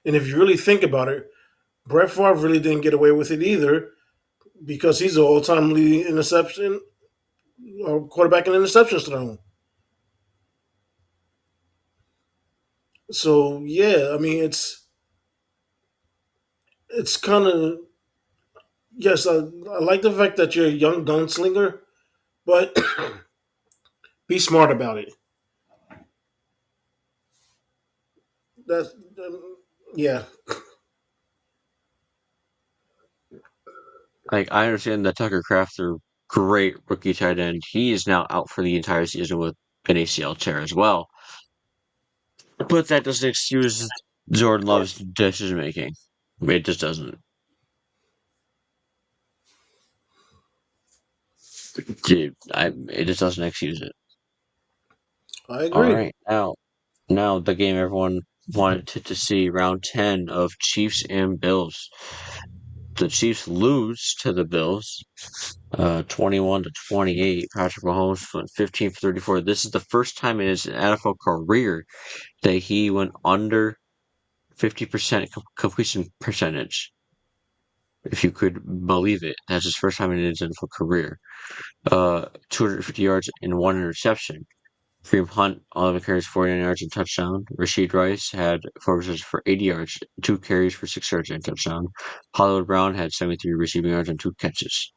and if you really think about it, Brett Favre really didn't get away with it either because he's an all-time leading interception or quarterback in interceptions thrown. So yeah, I mean it's kind of yes. I like the fact that you're a young gunslinger, but be smart about it. That's yeah. Like I understand that Tucker Kraft, a great rookie tight end, he is now out for the entire season with an ACL tear as well. But that doesn't excuse Jordan Love's decision making. It just doesn't. It just doesn't excuse it. I All agree. right, now the game everyone wanted to see, round 10 of Chiefs and Bills. The Chiefs lose to the Bills, 21-28. Patrick Mahomes went 15 for 34. This is the first time in his NFL career that he went under 50% completion percentage. If you could believe it, that's his first time in his NFL career. 250 yards and one interception. Kareem Hunt, 11 carries, 49 yards and touchdown. Rasheed Rice had 4 receptions for 80 yards, 2 carries for 6 yards and touchdown. Hollywood Brown had 73 receiving yards and 2 catches.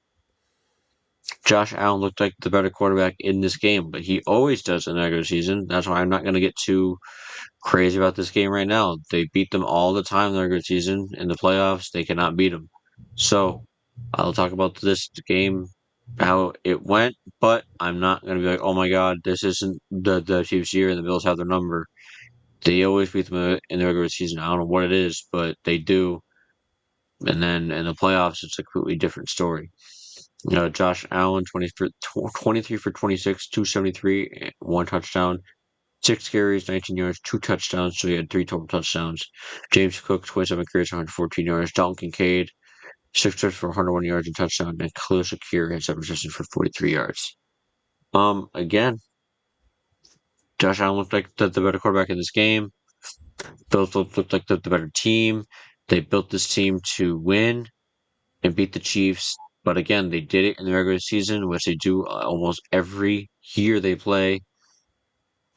Josh Allen looked like the better quarterback in this game, but he always does in the regular season. That's why I'm not going to get too crazy about this game right now. They beat them all the time in the regular season. In the playoffs, they cannot beat them. So I'll talk about this game, how it went, but I'm not going to be like, oh my God, this isn't the Chiefs' year and the Bills have their number. They always beat them in the regular season. I don't know what it is, but they do. And then in the playoffs, it's a completely different story. Josh Allen, 23 for 26, 273, 1 touchdown. 6 carries, 19 yards, 2 touchdowns, so he had 3 total touchdowns. James Cook, 27 carries, 114 yards. Dalton Kincaid, 6 touchdowns for 101 yards and touchdown. And Khalil Shakir had 7 receptions for 43 yards. Again, Josh Allen looked like the better quarterback in this game. Bills looked like the better team. They built this team to win and beat the Chiefs. But again, they did it in the regular season, which they do almost every year they play.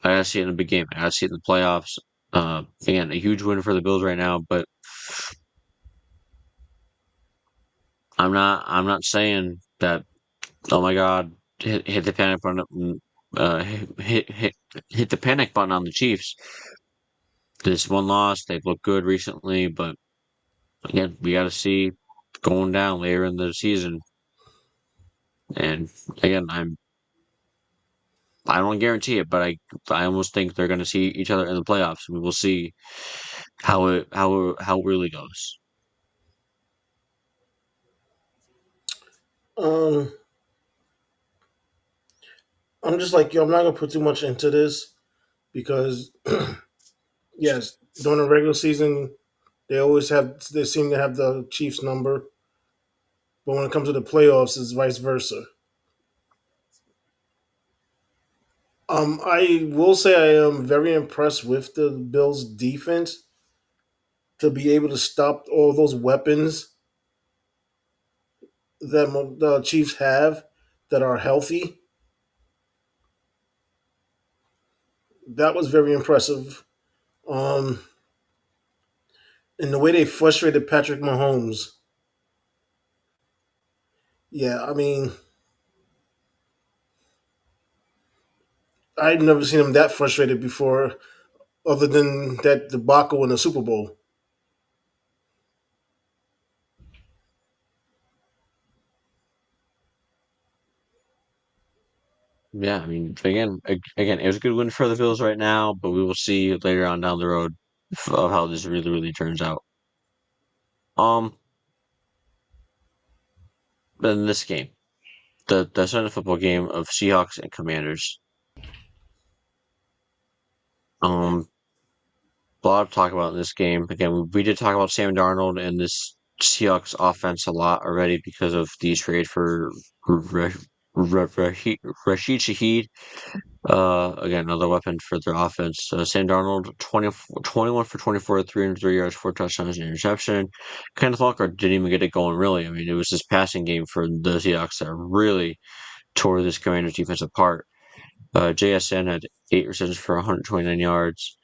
I gotta see it in a big game. I gotta see it in the playoffs. Again, a huge win for the Bills right now, but I'm not saying that. Oh my God, hit the panic button. Hit the panic button on the Chiefs. this one loss. They've looked good recently, but again, we got to see going down later in the season. And again, I don't guarantee it, but I almost think they're going to see each other in the playoffs. We will see how it really goes. Um, I'm just like, yo, I'm not gonna put too much into this because yes, during the regular season they seem to have the Chiefs number, but when it comes to the playoffs, it's vice versa. I will say I am very impressed with the Bills' defense to be able to stop all those weapons that the Chiefs have that are healthy. That was very impressive. Um, and the way they frustrated Patrick Mahomes. Yeah, I mean, I'd never seen him that frustrated before, other than that debacle in the Super Bowl. Yeah, I mean, again, it was a good win for the Bills right now, but we will see later on down the road of how this really turns out. Um, in this game, the Sunday football game of Seahawks and Commanders. Um, a lot to talk about in this game. Again, we did talk about Sam Darnold and this Seahawks offense a lot already because of the trade for Rashid Shaheed. Again, another weapon for their offense. Sam Darnold, 21 for 24, 303 yards, 4 touchdowns, and interception. Kenneth Walker didn't even get it going, really. I mean, it was this passing game for the Seahawks that really tore this Commanders defense apart. JSN had 8 receptions for 129 yards.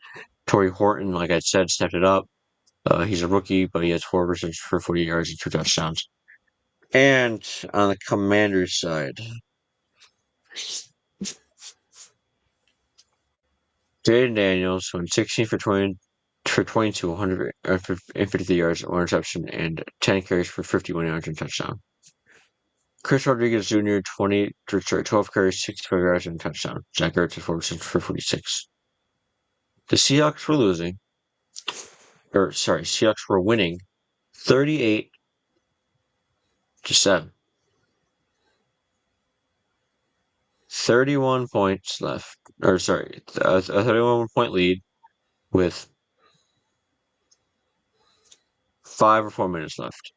Torrey Horton, like I said, stepped it up. He's a rookie, but he has 4 receptions for 40 yards and 2 touchdowns. And on the Commanders side, Jaden Daniels went 16 for 20 for 22, 153 yards, 1 reception, and 10 carries for 51 yards and touchdown. Chris Rodriguez Jr. 12 carries, 65 yards, and a touchdown. Zach Ertz had 4 receptions for 46. The Seahawks were losing, or sorry, Seahawks were winning 38-7. 31 points left, or sorry, a 31-point lead with 5 or 4 minutes left.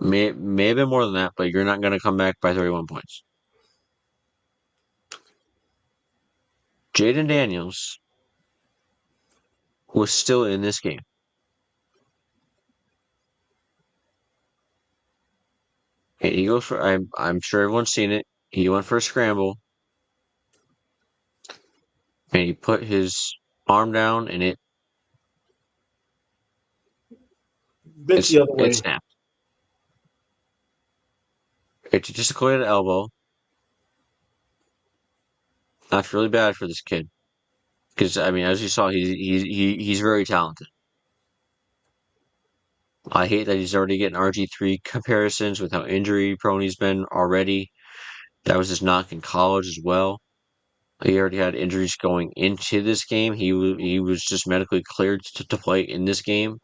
May have been more than that, but you're not going to come back by 31 points. Jaden Daniels was still in this game. And he goes for I'm sure everyone's seen it. He went for a scramble and he put his arm down and Bent the other it way. snapped. It just cleared the elbow. That's really bad for this kid because I mean, as you saw, he's very talented. I hate that he's already getting RG3 comparisons with how injury prone he's been already. That was his knock in college as well. He already had injuries going into this game. He was just medically cleared to play in this game,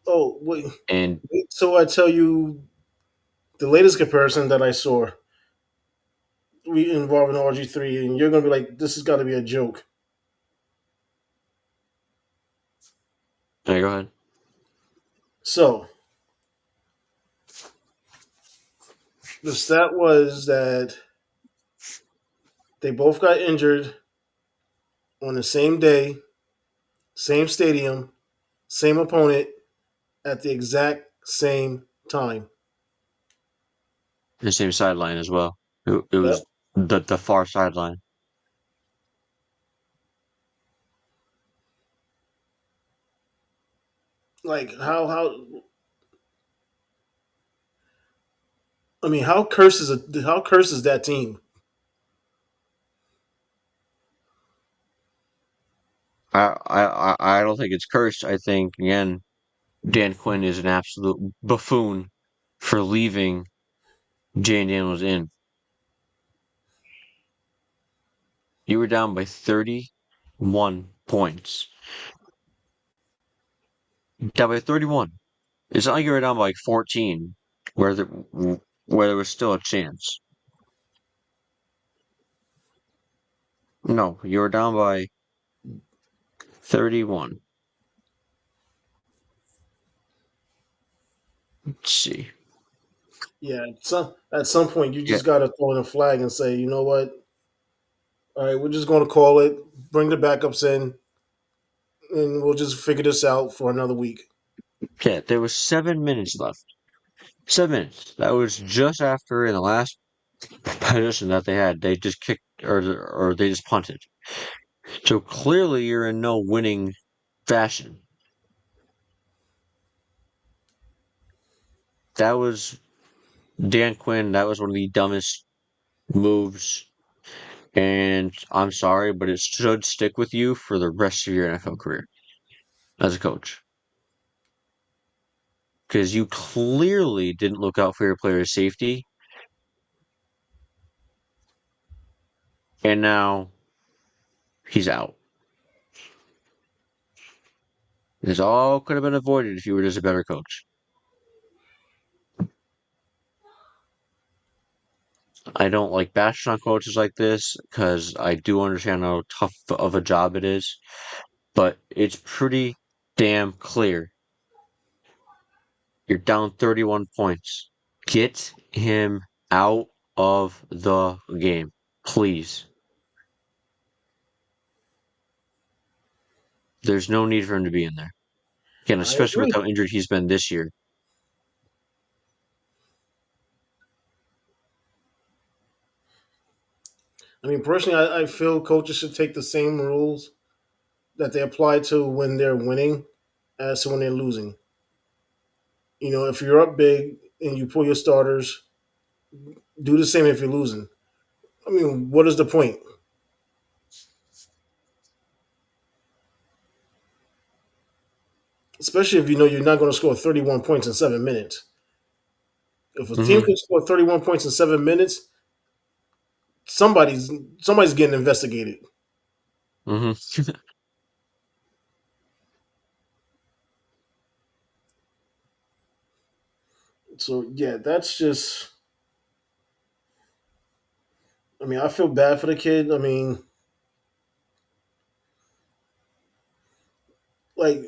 Oh, wait. and So I tell you the latest comparison that I saw we involving RG3, and you're gonna be like, this has got to be a joke. yeah, go ahead. So the stat was that they both got injured on the same day, same stadium, same opponent at the exact same time. The same sideline as well. It Yep. was the far sideline. Like how I mean how cursed is that team? I don't think it's cursed. I think again, Dan Quinn is an absolute buffoon for leaving Jane Daniels in. You were down by 31 points. Down by 31. It's not like you were down by like 14, where there was still a chance. No, you were down by 31. Let's see. Yeah, at some point you Yeah, just got to throw in a flag and say, you know what? All right, we're just going to call it, bring the backups in, and we'll just figure this out for another week. yeah. There was 7 minutes left. 7 minutes. That was just after in the last position that they had. They just kicked or they just punted. So clearly you're in no winning fashion. That was Dan Quinn. That was one of the dumbest moves. And I'm sorry, but it should stick with you for the rest of your NFL career as a coach. Because you clearly didn't look out for your player's safety. And now he's out. This all could have been avoided if you were just a better coach. I don't like bashing on coaches like this because I do understand how tough of a job it is, but it's pretty damn clear. You're down 31 points. Get him out of the game, please. There's no need for him to be in there. Again, I especially with agree. how injured he's been this year. I mean, personally, I feel coaches should take the same rules that they apply to when they're winning as to when they're losing. You know, if you're up big and you pull your starters, do the same if you're losing. I mean, what is the point? Especially if you know you're not going to score 31 points in 7 minutes. If a team Hmm. can score 31 points in 7 minutes, somebody's somebody's getting investigated. Hmm. So yeah, that's just. I mean, I feel bad for the kid. I mean, like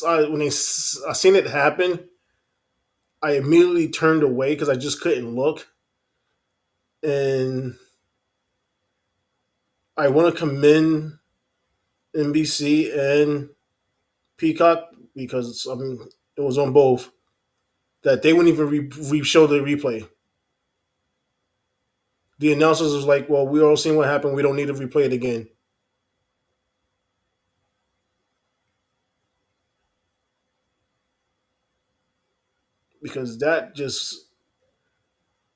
I seen it happen, I immediately turned away because I just couldn't look, and I want to commend NBC and Peacock because I mean it was on both that they wouldn't even show the replay. The announcers was like, "Well, we all seen what happened. We don't need to replay it again." Because that just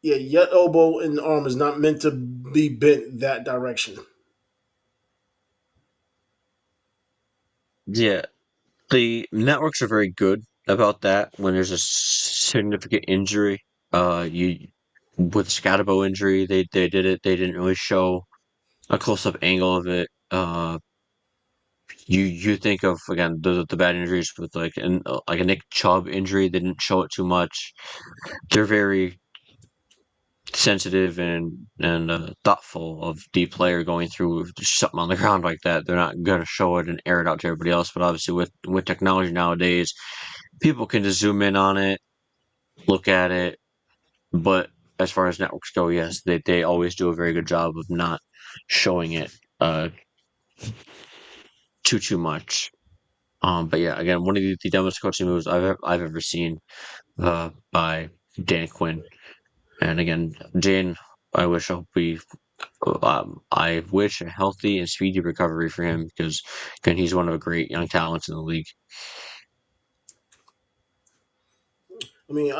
yeah, your elbow and arm is not meant to be bent that direction. Yeah, the networks are very good about that when there's a significant injury. You with Scatabo injury, they did it. They didn't really show a close up angle of it. You think of again the bad injuries with like a Nick Chubb injury. They didn't show it too much. They're very sensitive and thoughtful of the player going through something on the ground like that. They're not gonna show it and air it out to everybody else. But obviously, with technology nowadays, people can just zoom in on it, look at it. But as far as networks go, yes, they always do a very good job of not showing it uh too much. But yeah, again, one of the dumbest coaching moves I've ever seen by Dan Quinn. And again, Jane, I wish a healthy and speedy recovery for him because again, he's one of the great young talents in the league. I mean,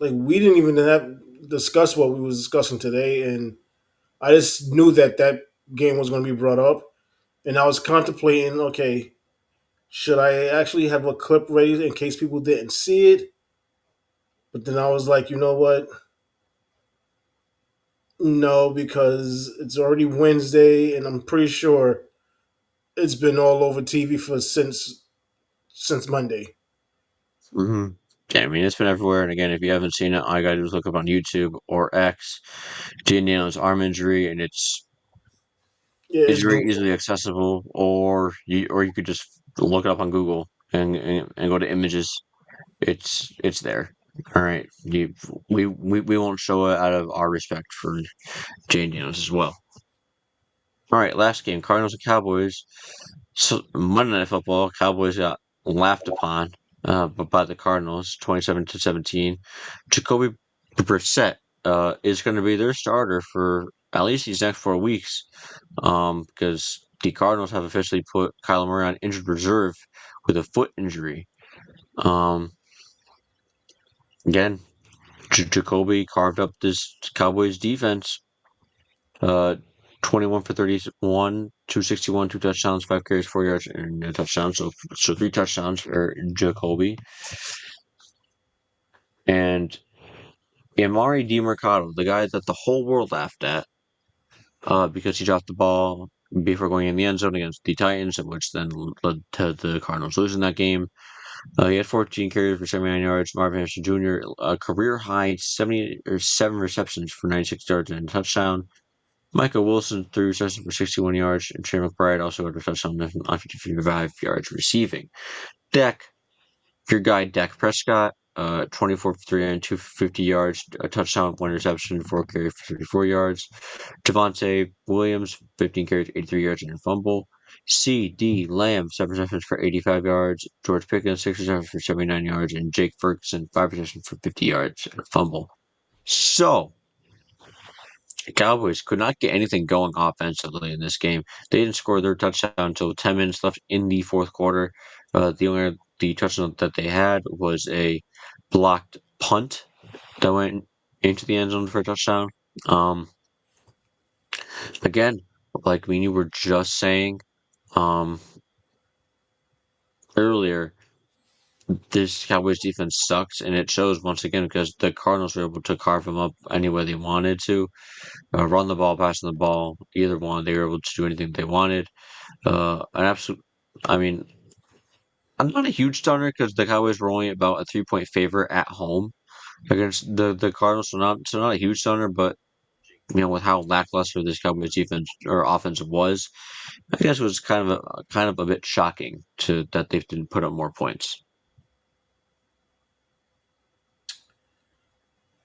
like we didn't even have discuss what we was discussing today, and I just knew that that game was going to be brought up, and I was contemplating, okay, should I actually have a clip ready in case people didn't see it? But then I was like, you know what? No, because it's already Wednesday, and I'm pretty sure it's been all over TV for since Monday. hmm Yeah, I mean, it's been everywhere. And again, if you haven't seen it, all you gotta do is look up on YouTube or X, Jay Daniels' arm injury, and Yeah, it's it's very brutal. easily accessible. Or you could just look it up on Google and go to images. It's there. All right, we won't show it out of our respect for Jay Daniels as well. All right, last game, Cardinals and Cowboys. So Monday Night Football, Cowboys got laughed upon by the Cardinals, 27-17. Jacoby Brissett is going to be their starter for at least these next 4 weeks, because the Cardinals have officially put Kyler Murray on injured reserve with a foot injury. Um, Again, Jacoby carved up this Cowboys defense. Uh, 21 for 31, 261, 2 touchdowns, 5 carries, 4 yards, and a touchdown. So 3 touchdowns for Jacoby. And Amari DiMercado, the guy that the whole world laughed at, because he dropped the ball before going in the end zone against the Titans, which then led to the Cardinals losing that game. He had 14 carries for 79 yards. Marvin Harrison Jr. A career high 7 receptions for 96 yards and a touchdown. Michael Wilson threw receptions for 61 yards, and Trey McBride also had a touchdown on 55 yards receiving. Dak, your guy Dak Prescott, 24 for 3 and 250 yards, a touchdown, 1 reception, 4 carries for 34 yards. Javonte Williams, 15 carries, 83 yards, and a fumble. C.D. Lamb, 7 receptions for 85 yards. George Pickens, 6 receptions for 79 yards. And Jake Ferguson, 5 receptions for 50 yards and a fumble. So, the Cowboys could not get anything going offensively in this game. They didn't score their touchdown until 10 minutes left in the fourth quarter. The touchdown that they had was a blocked punt that went into the end zone for a touchdown. Um, Again, like we were just saying um, earlier, this Cowboys defense sucks, and it shows once again because the Cardinals were able to carve them up any way they wanted to. Run the ball, passing the ball, either one. They were able to do anything they wanted. An absolute. I mean, I'm not a huge stunner because the Cowboys were only about a 3-point favorite at home against the Cardinals, so not a huge stunner. But with how lackluster this Cowboys defense or offense was, I guess it was kind of a bit shocking to that they didn't put up more points.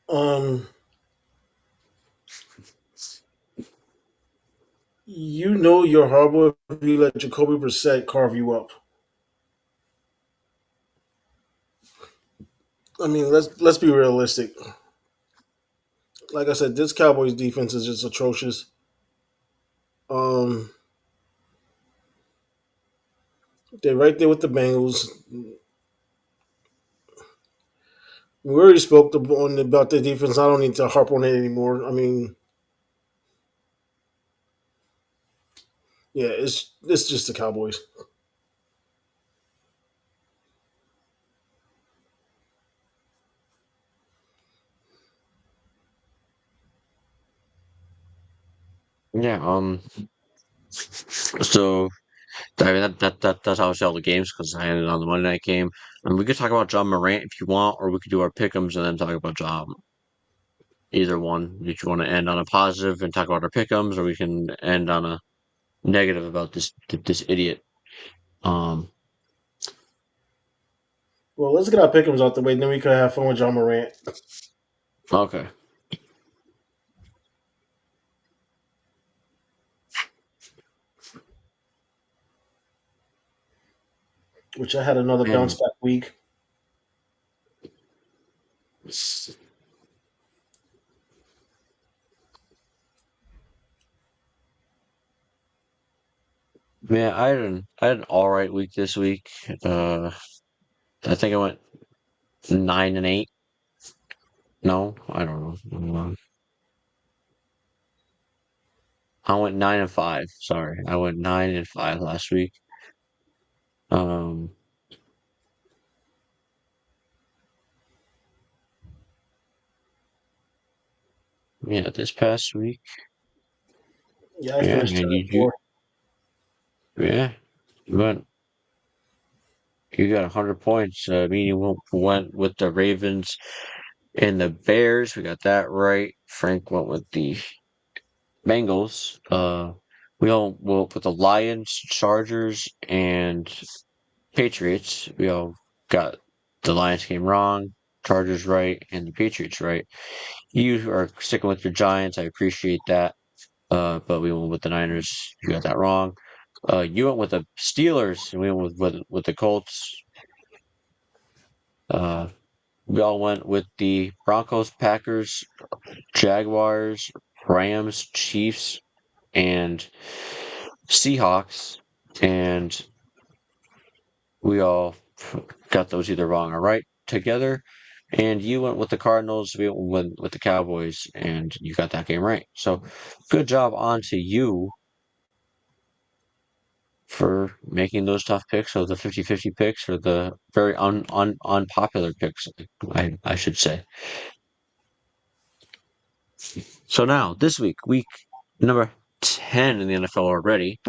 Um, you know you're horrible if you let Jacoby Brissett carve you up. I mean, let's be realistic. Like I said, this Cowboys defense is just atrocious. Um, they're right there with the Bengals. We already spoke about the defense. I don't need to harp on it anymore. I mean, yeah, it's just the Cowboys. Yeah. So I mean that's obviously all the games because I ended on the Monday night game, and we could talk about John Morant if you want, or we could do our pick'ems and then talk about John. Either one. If you want to end on a positive and talk about our pick'ems, or we can end on a negative about this idiot. Um. Well, let's get our pickums out the way, then we can have fun with John Morant, Okay. which I had another bounce Man, back week. man, I had an all right week this week. I think I went 9-8. No, I don't know. I went 9-5. Sorry, I went 9-5 last week. Um, yeah, this past week, Yeah, I yeah, finished man, 10-4. yeah, you went, you got 100 points. Me and you went with the Ravens and the Bears. We got that right. Frank went with the Bengals. We all went with the Lions, Chargers, and Patriots. We all got the Lions game wrong, Chargers right, and the Patriots right. You are sticking with your Giants. I appreciate that. But we went with the Niners. You got that wrong. You went with the Steelers, and we went with the Colts. Uh, we all went with the Broncos, Packers, Jaguars, Rams, Chiefs, and Seahawks, and we all got those either wrong or right together. And you went with the Cardinals, we went with the Cowboys, and you got that game right. So good job on to you for making those tough picks, or the 50-50 picks, or the very unpopular picks, I should say. So now, this week number 10 in the NFL already.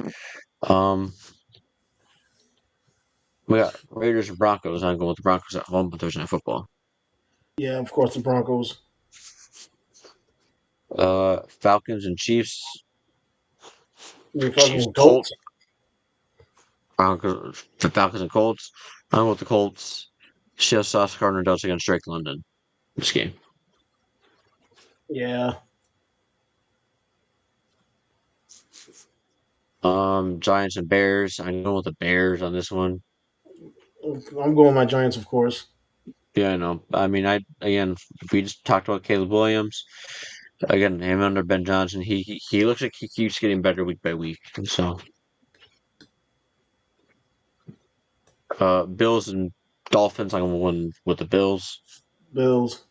We got Raiders and Broncos. I'm going with the Broncos at home, but Thursday Night Football. Yeah, of course, the Broncos. Falcons and Chiefs. The Chiefs, fucking Colts. Colts. Broncos, the Falcons and Colts. I'm going with the Colts. Seattle Sauce Gardner Dots against Drake London. This game. Yeah. Giants and Bears. I'm going with the Bears on this one. I'm going with my Giants, of course. Yeah, I know. I mean, again, we just talked about Caleb Williams. Again, him under Ben Johnson, he looks like he keeps getting better week by week. So, Bills and Dolphins. I'm going to win with the Bills. Bills.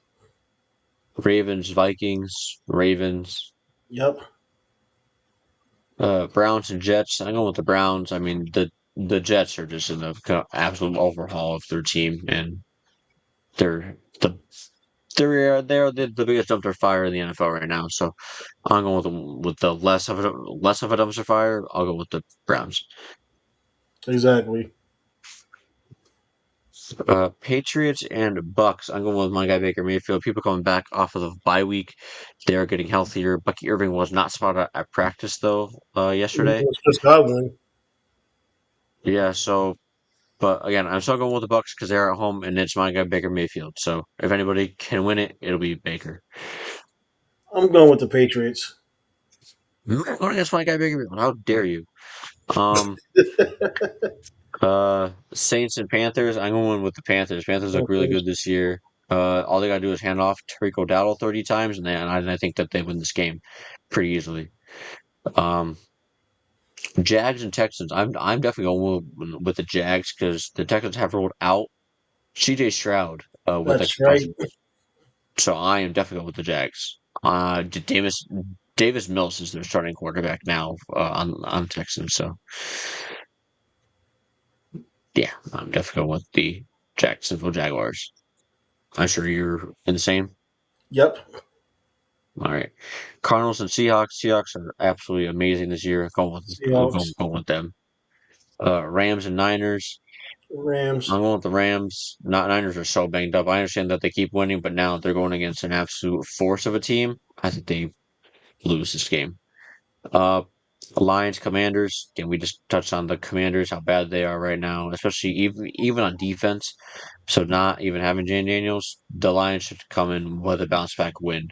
Ravens, Vikings, Ravens. Yep. Browns and Jets. I'm going with the Browns. I mean, the Jets are just in the absolute overhaul of their team, and they're the they're the biggest dumpster fire in the NFL right now. So I'm going with the less of a dumpster fire. I'll go with the Browns. Exactly. Patriots and Bucks. I'm going with my guy Baker Mayfield. People coming back off of the bye week, they are getting healthier. Bucky Irving was not spotted at practice though yesterday. It's Chris Godwin. Yeah, so but again, I'm still going with the Bucks because they're at home and it's my guy Baker Mayfield. So if anybody can win it, it'll be Baker. I'm going with the Patriots. I'm not going against my guy Baker Mayfield. How dare you? Um, Saints and Panthers. I'm going with the Panthers. Panthers look really good this year. All they gotta do is hand off Tariq O'Dowd 30 times, and I think that they win this game pretty easily. Um, Jags and Texans. I'm definitely going with the Jags because the Texans have rolled out C.J. Stroud with a That's right. concussion. So I am definitely going with the Jags. Davis Mills is their starting quarterback now on Texans. So yeah, I'm definitely going with the Jacksonville Jaguars. I'm sure you're in the same. Yep. All right, Cardinals and Seahawks. Seahawks are absolutely amazing this year. Seahawks. Going with them. Rams and Niners. Rams. I'm going with the Rams. Not Niners are so banged up. I understand that they keep winning, but now they're going against an absolute force of a team. I think they lose this game. Uh, Lions, Commanders. Again, we just touched on the Commanders, how bad they are right now, especially even on defense. So not even having Jane Daniels, the Lions should come in with a bounce back win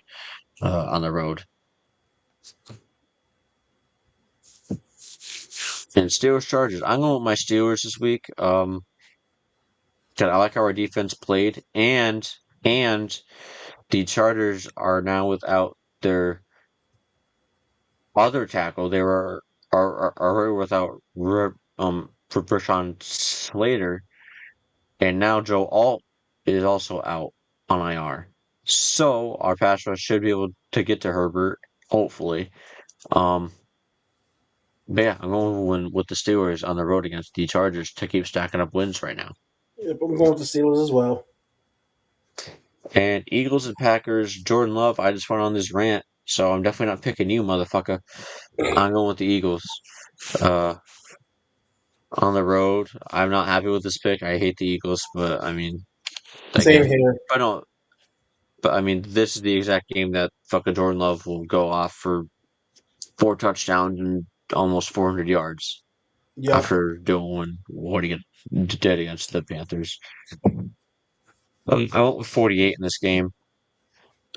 on the road. And Steelers, Chargers. I'm going with my Steelers this week. 'Cause I like how our defense played, and the Chargers are now without their other tackle. They are without Rashawn Slater. And now Joe Alt is also out on IR. So our pass rush should be able to get to Herbert, hopefully. Um, But yeah, I'm going with the Steelers on the road against the Chargers to keep stacking up wins right now. Yep, I'm going with the Steelers as well. And Eagles and Packers, Jordan Love, I just went on this rant, so I'm definitely not picking you, motherfucker. I'm going with the Eagles. Uh, on the road, I'm not happy with this pick. I hate the Eagles, but I mean, Same again, here. I don't. But I mean, this is the exact game that fucking Jordan Love will go off for 4 touchdowns and almost 400 yards Yep. after doing what he did against the Panthers. I went with 48 in this game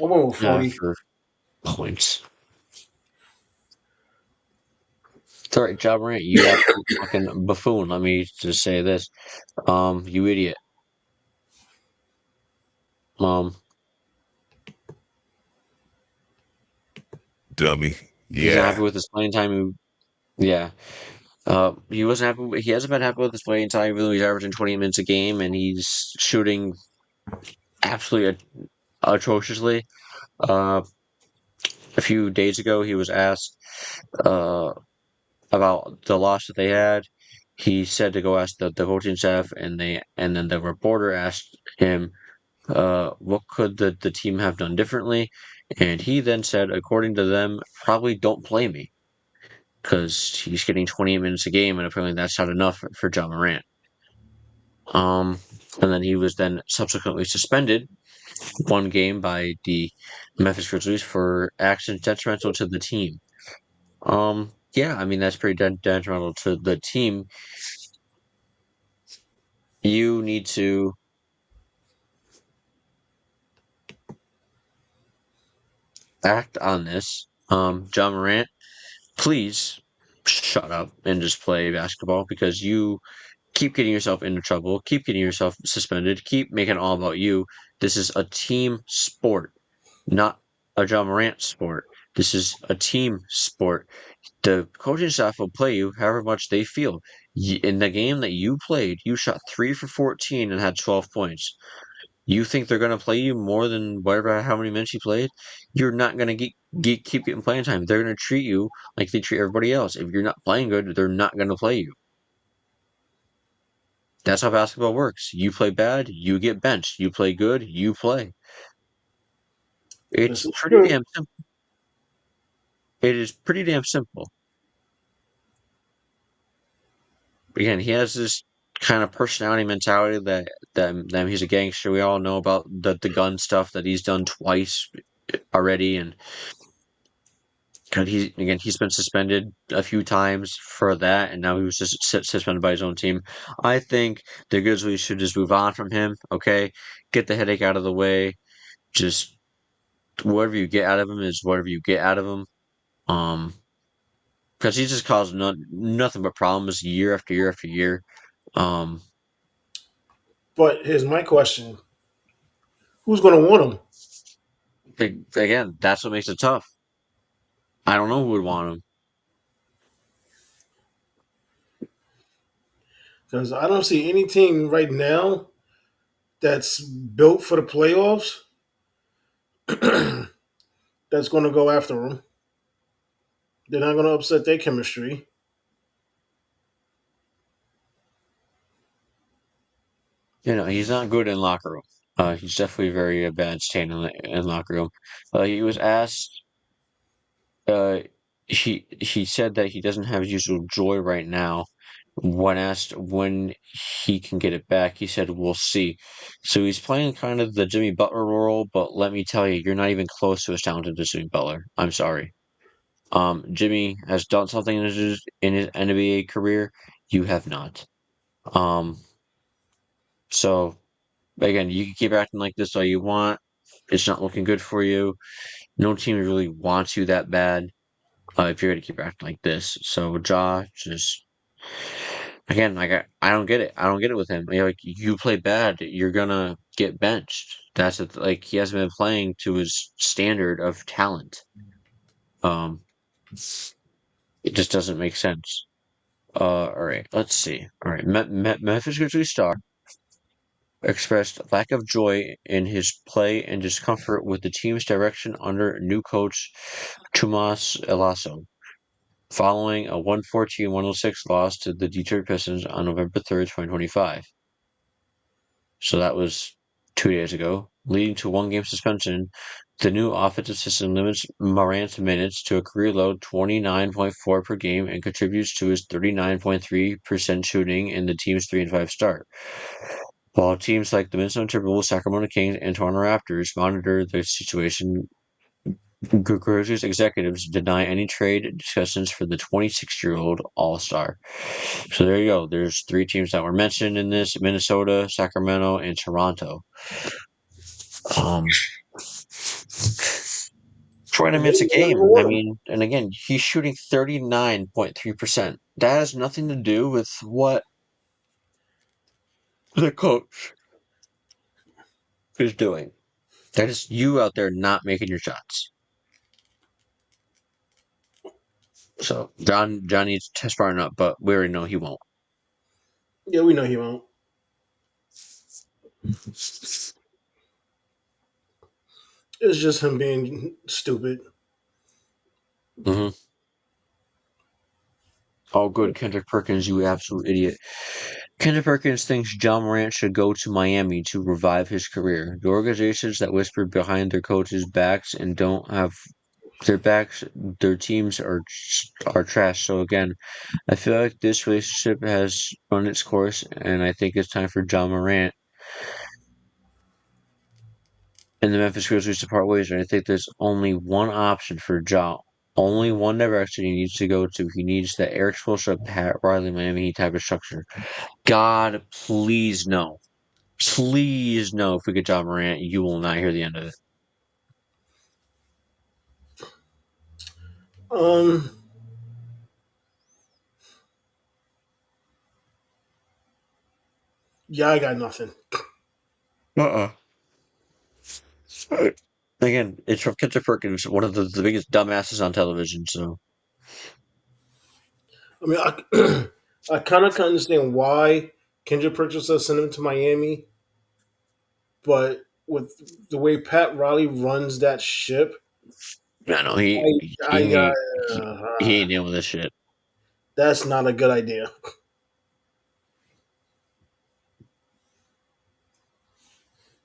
I went with 40. for points. It's all right, John Morant, you absolute fucking buffoon. Let me just say this. You idiot. Um, Dummy. he's not happy Yeah. with his playing time. Yeah. He wasn't happy. He hasn't been happy with his playing time, even though he's averaging 20 minutes a game and he's shooting absolutely atrociously. Uh, a few days ago, he was asked uh, about the loss that they had. He said to go ask the coaching staff, and then the reporter asked him, what could the team have done differently? And he then said, according to them, probably don't play me because he's getting 28 minutes a game, and apparently that's not enough for John Morant. Um, and then he was then subsequently suspended 1 game by the Memphis Grizzlies for actions detrimental to the team. Yeah, I mean that's pretty detrimental to the team. You need to act on this. John Morant, please shut up and just play basketball because you keep getting yourself into trouble, keep getting yourself suspended, keep making it all about you. This is a team sport, not a John Morant sport. This is a team sport. The coaching staff will play you however much they feel. In the game that you played, you shot 3 for 14 and had 12 points. You think they're going to play you more than whatever, how many minutes you played? You're not going to keep getting playing time. They're going to treat you like they treat everybody else. If you're not playing good, they're not going to play you. That's how basketball works. You play bad, you get benched. You play good, you play. This It's is pretty true. damn simple. It is pretty damn simple. Again, he has this kind of personality mentality that he's a gangster. We all know about the gun stuff that he's done twice already, and he's been suspended a few times for that, and now he was just suspended by his own team. I think the Grizzlies should just move on from him. Okay, get the headache out of the way. Just whatever you get out of him is whatever you get out of him. Um, because he just caused nothing but problems year after year after year. Um, But here's my question: who's going to want him? again, that's what makes it tough. I don't know who would want him. Because I don't see any team right now that's built for the playoffs that's going to go after him. They're not going to upset their chemistry. He's not good in locker room. He's definitely very bad staying in locker room. He was asked. Uh, he said that he doesn't have his usual joy right now. When asked when he can get it back, he said, "We'll see." So he's playing kind of the Jimmy Butler role, but let me tell you, you're not even close to as talented as Jimmy Butler. I'm sorry. Jimmy has done something in his NBA career. You have not. Um, so again, you can keep acting like this all you want. It's not looking good for you. No team really wants you that bad. If you're gonna keep acting like this, so Ja just again, like I don't get it. I don't get it with him. Like you play bad, you're gonna get benched. That's it. Like he hasn't been playing to his standard of talent. Um, it just doesn't make sense. All right, let's see. All right, Memphis Grizzlies star expressed lack of joy in his play and discomfort with the team's direction under new coach Tomas Elasso. following a 114-106 loss to the Detroit Pistons on November 3rd, 2025. So that was 2 days ago, leading to one-game suspension. The new offensive system limits Morant's minutes to a career-low 29.4 per game and contributes to his 39.3% shooting in the team's 3-5 start. While teams like the Minnesota Timberwolves, Sacramento Kings, and Toronto Raptors monitor the situation, Grizzlies executives deny any trade discussions for the 26-year-old All-Star. So there you go. There's 3 teams that were mentioned in this: Minnesota, Sacramento, and Toronto. 20 minutes a game. I mean, and again, he's shooting 39.3%. That has nothing to do with what the coach is doing. That is you out there not making your shots. So John needs to sparring up, but we already know he won't. Yeah, we know he won't. It's just him being stupid. Mm-hmm. Oh, good, Kendrick Perkins, you absolute idiot. Kendrick Perkins thinks John Morant should go to Miami to revive his career. The organizations that whisper behind their coaches' backs and don't have their teams are trash. So again, I feel like this relationship has run its course, and I think it's time for John Morant and the Memphis Grizzlies to part ways. And I think there's only one option for John. Only one direction he needs to go to. He needs the Eric Spoelstra, Pat Riley, Miami Heat type of structure. God, please no. Please no. If we get John Morant, you will not hear the end of it. Yeah, I got nothing. Again, it's from Kendrick Perkins, one of the biggest dumbasses on television. So I mean, I kind of can understand why Kendrick Purchaser sent him to Miami, but with the way Pat Riley runs that ship, I know I he ain't dealing with this shit. that's not a good idea.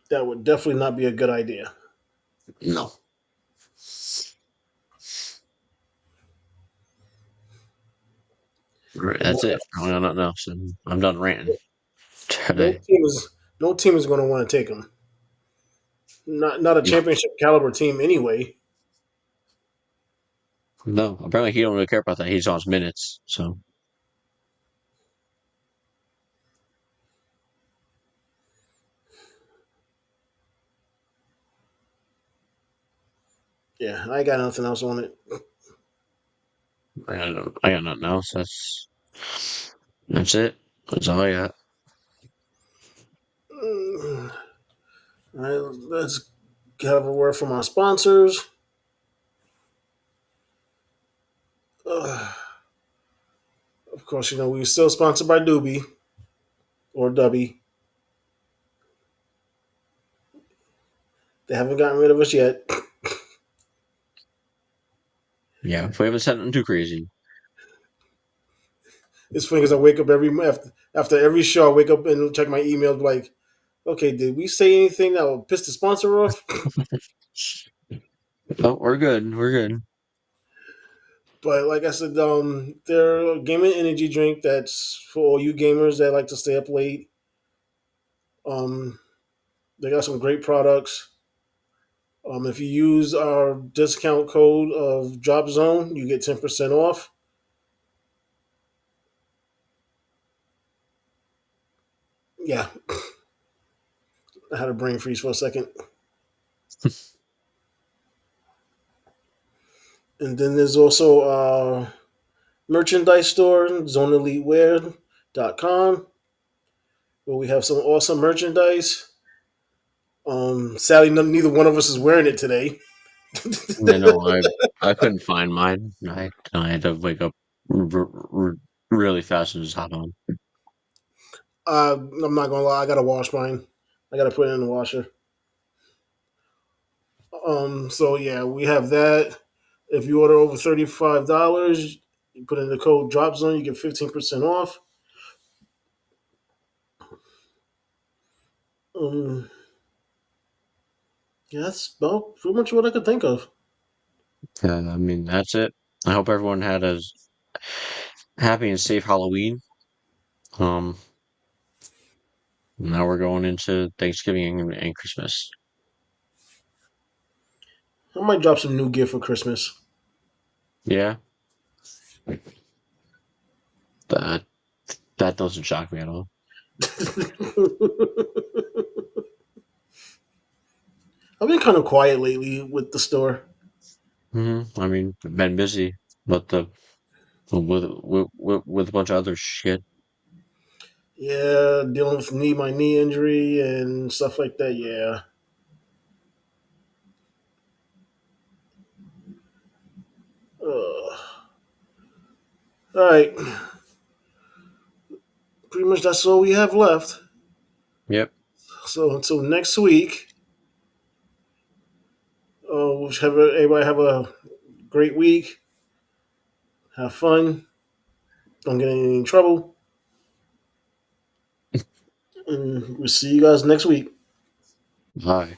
That would definitely not be a good idea. No. Right, that's it. I don't know nothing else. And I'm done ranting No today. team is no team is going to want to take him. Not a championship caliber team anyway. No, apparently he don't really care about that. He's on his minutes. So Yeah, I got nothing else on it. I got nothing else. That's it. That's all I got. All right, let's have a word from our sponsors. Of course, we're still sponsored by Doobie or Dubby. They haven't gotten rid of us yet. Yeah, if we haven't said nothing too crazy. It's funny because I wake up after every show. I wake up and check my email. Like, okay, did we say anything that will piss the sponsor off? Oh, we're good. We're good. But like I said, they're a gaming energy drink that's for all you gamers that like to stay up late. Um, they got some great products. If you use our discount code of Drop Zone, you get 10% off. Yeah, I had a brain freeze for a second. And then there's also a merchandise store, zoneelitewear.com, where we have some awesome merchandise. Sadly, neither one of us is wearing it today. You know, I couldn't find mine. I had to wake up really fast and just hop on. I'm not gonna lie, I gotta wash mine. I gotta put it in the washer. So yeah, we have that. If you order over $35, You put in the code Drop Zone, you get 15% off. Um, yeah, that's about pretty much what I could think of. I mean, that's it. I hope everyone had a happy and safe Halloween. Um, Now we're going into Thanksgiving and Christmas. I might drop some new gear for Christmas. Yeah, that that doesn't shock me at all. I've been kind of quiet lately with the store. I mean, I've been busy, but the with a bunch of other shit. Yeah, dealing with my knee injury and stuff like that. Yeah. All right. Pretty much that's all we have left. Yep. So until next week, everybody have a great week. Have fun. Don't get in trouble. And we'll see you guys next week. Bye.